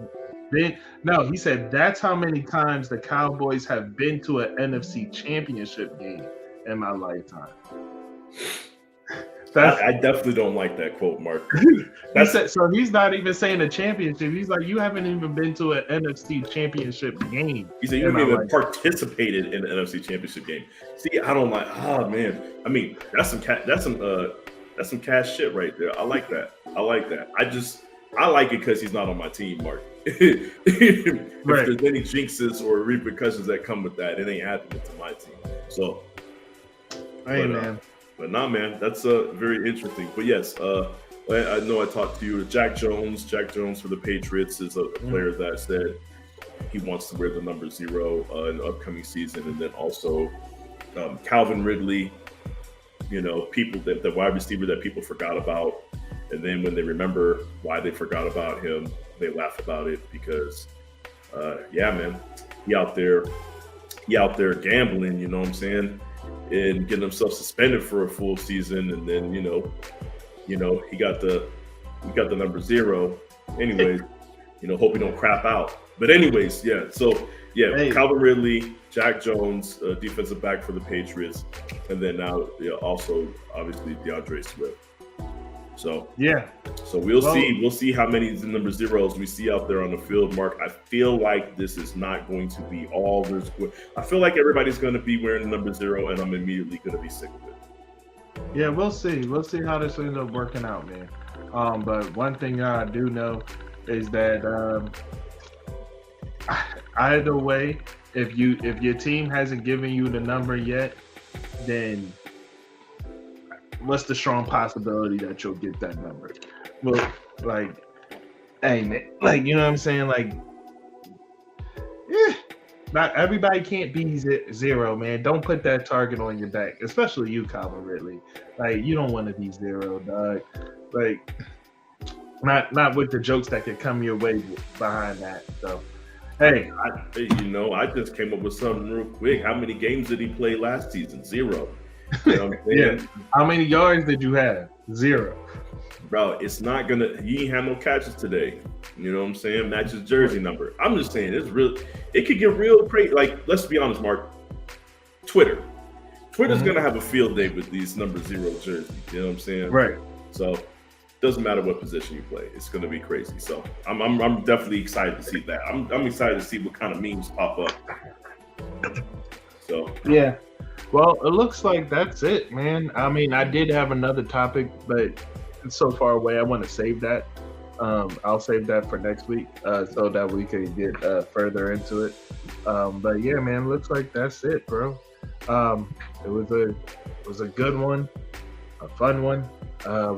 been." No, he said, "That's how many times the Cowboys have been to an NFC Championship game in my lifetime." I definitely don't like that quote, Mark. So he's not even saying a championship. He's like, you haven't even been to an NFC Championship game. He said you haven't even participated in the NFC Championship game. See, I don't like. Oh man, I mean that's some cash shit right there. I like that. I like it because he's not on my team, Mark. If there's any jinxes or repercussions that come with that, it ain't happening to my team. So, hey man. But nah, man, that's very interesting. But yes, I know I talked to you. Jack Jones for the Patriots is a player that said he wants to wear the number 0 in the upcoming season. And then also Calvin Ridley, people the wide receiver that people forgot about. And then when they remember why they forgot about him, they laugh about it because, yeah, man, he out there gambling, you know what I'm saying? And getting himself suspended for a full season, and then he got the number 0. Anyways, hope he don't crap out. But anyways, yeah. So yeah, hey. Calvin Ridley, Jack Jones, defensive back for the Patriots, and then now also obviously DeAndre Swift. So yeah. So we'll see how many number 0s we see out there on the field, Mark. I feel like this is not going to be all there's. I feel like everybody's going to be wearing the number 0, and I'm immediately going to be sick of it. Yeah, we'll see. We'll see how this ends up working out, man. But one thing I do know is that either way, if your team hasn't given you the number yet, then what's the strong possibility that you'll get that number? Well, hey man, you know what I'm saying? Not everybody can't be 0, man. Don't put that target on your back, especially you, Calvin Ridley. You don't want to be 0, dog. Not with the jokes that could come your way behind that. So, hey, I just came up with something real quick. How many games did he play last season? 0. Yeah. How many yards did you have? 0. Bro, it's not gonna. He ain't have no catches today. You know what I'm saying? Match his jersey number. I'm just saying it's real. It could get real crazy. Let's be honest, Mark. Twitter Twitter's gonna have a field day with these number 0 jerseys. You know what I'm saying? Right. So doesn't matter what position you play, it's gonna be crazy. So I'm definitely excited to see that. I'm excited to see what kind of memes pop up. So yeah. Well, it looks like that's it, man. I mean, I did have another topic, but it's so far away. I want to save that. I'll save that for next week so that we can get further into it. But yeah, man, looks like that's it, bro. It was a good one, a fun one. I'm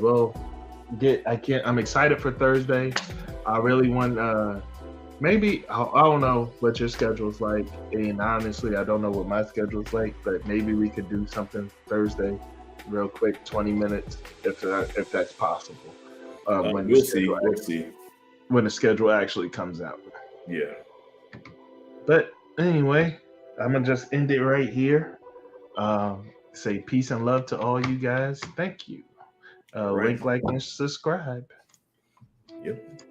excited for Thursday. I really want maybe I don't know what your schedule's like, and honestly, I don't know what my schedule's like. But maybe we could do something Thursday, real quick, 20 minutes, if that's possible. We'll see when the schedule actually comes out. Yeah. But anyway, I'm gonna just end it right here. Say peace and love to all you guys. Thank you. Right. Link, like, and subscribe. Yep.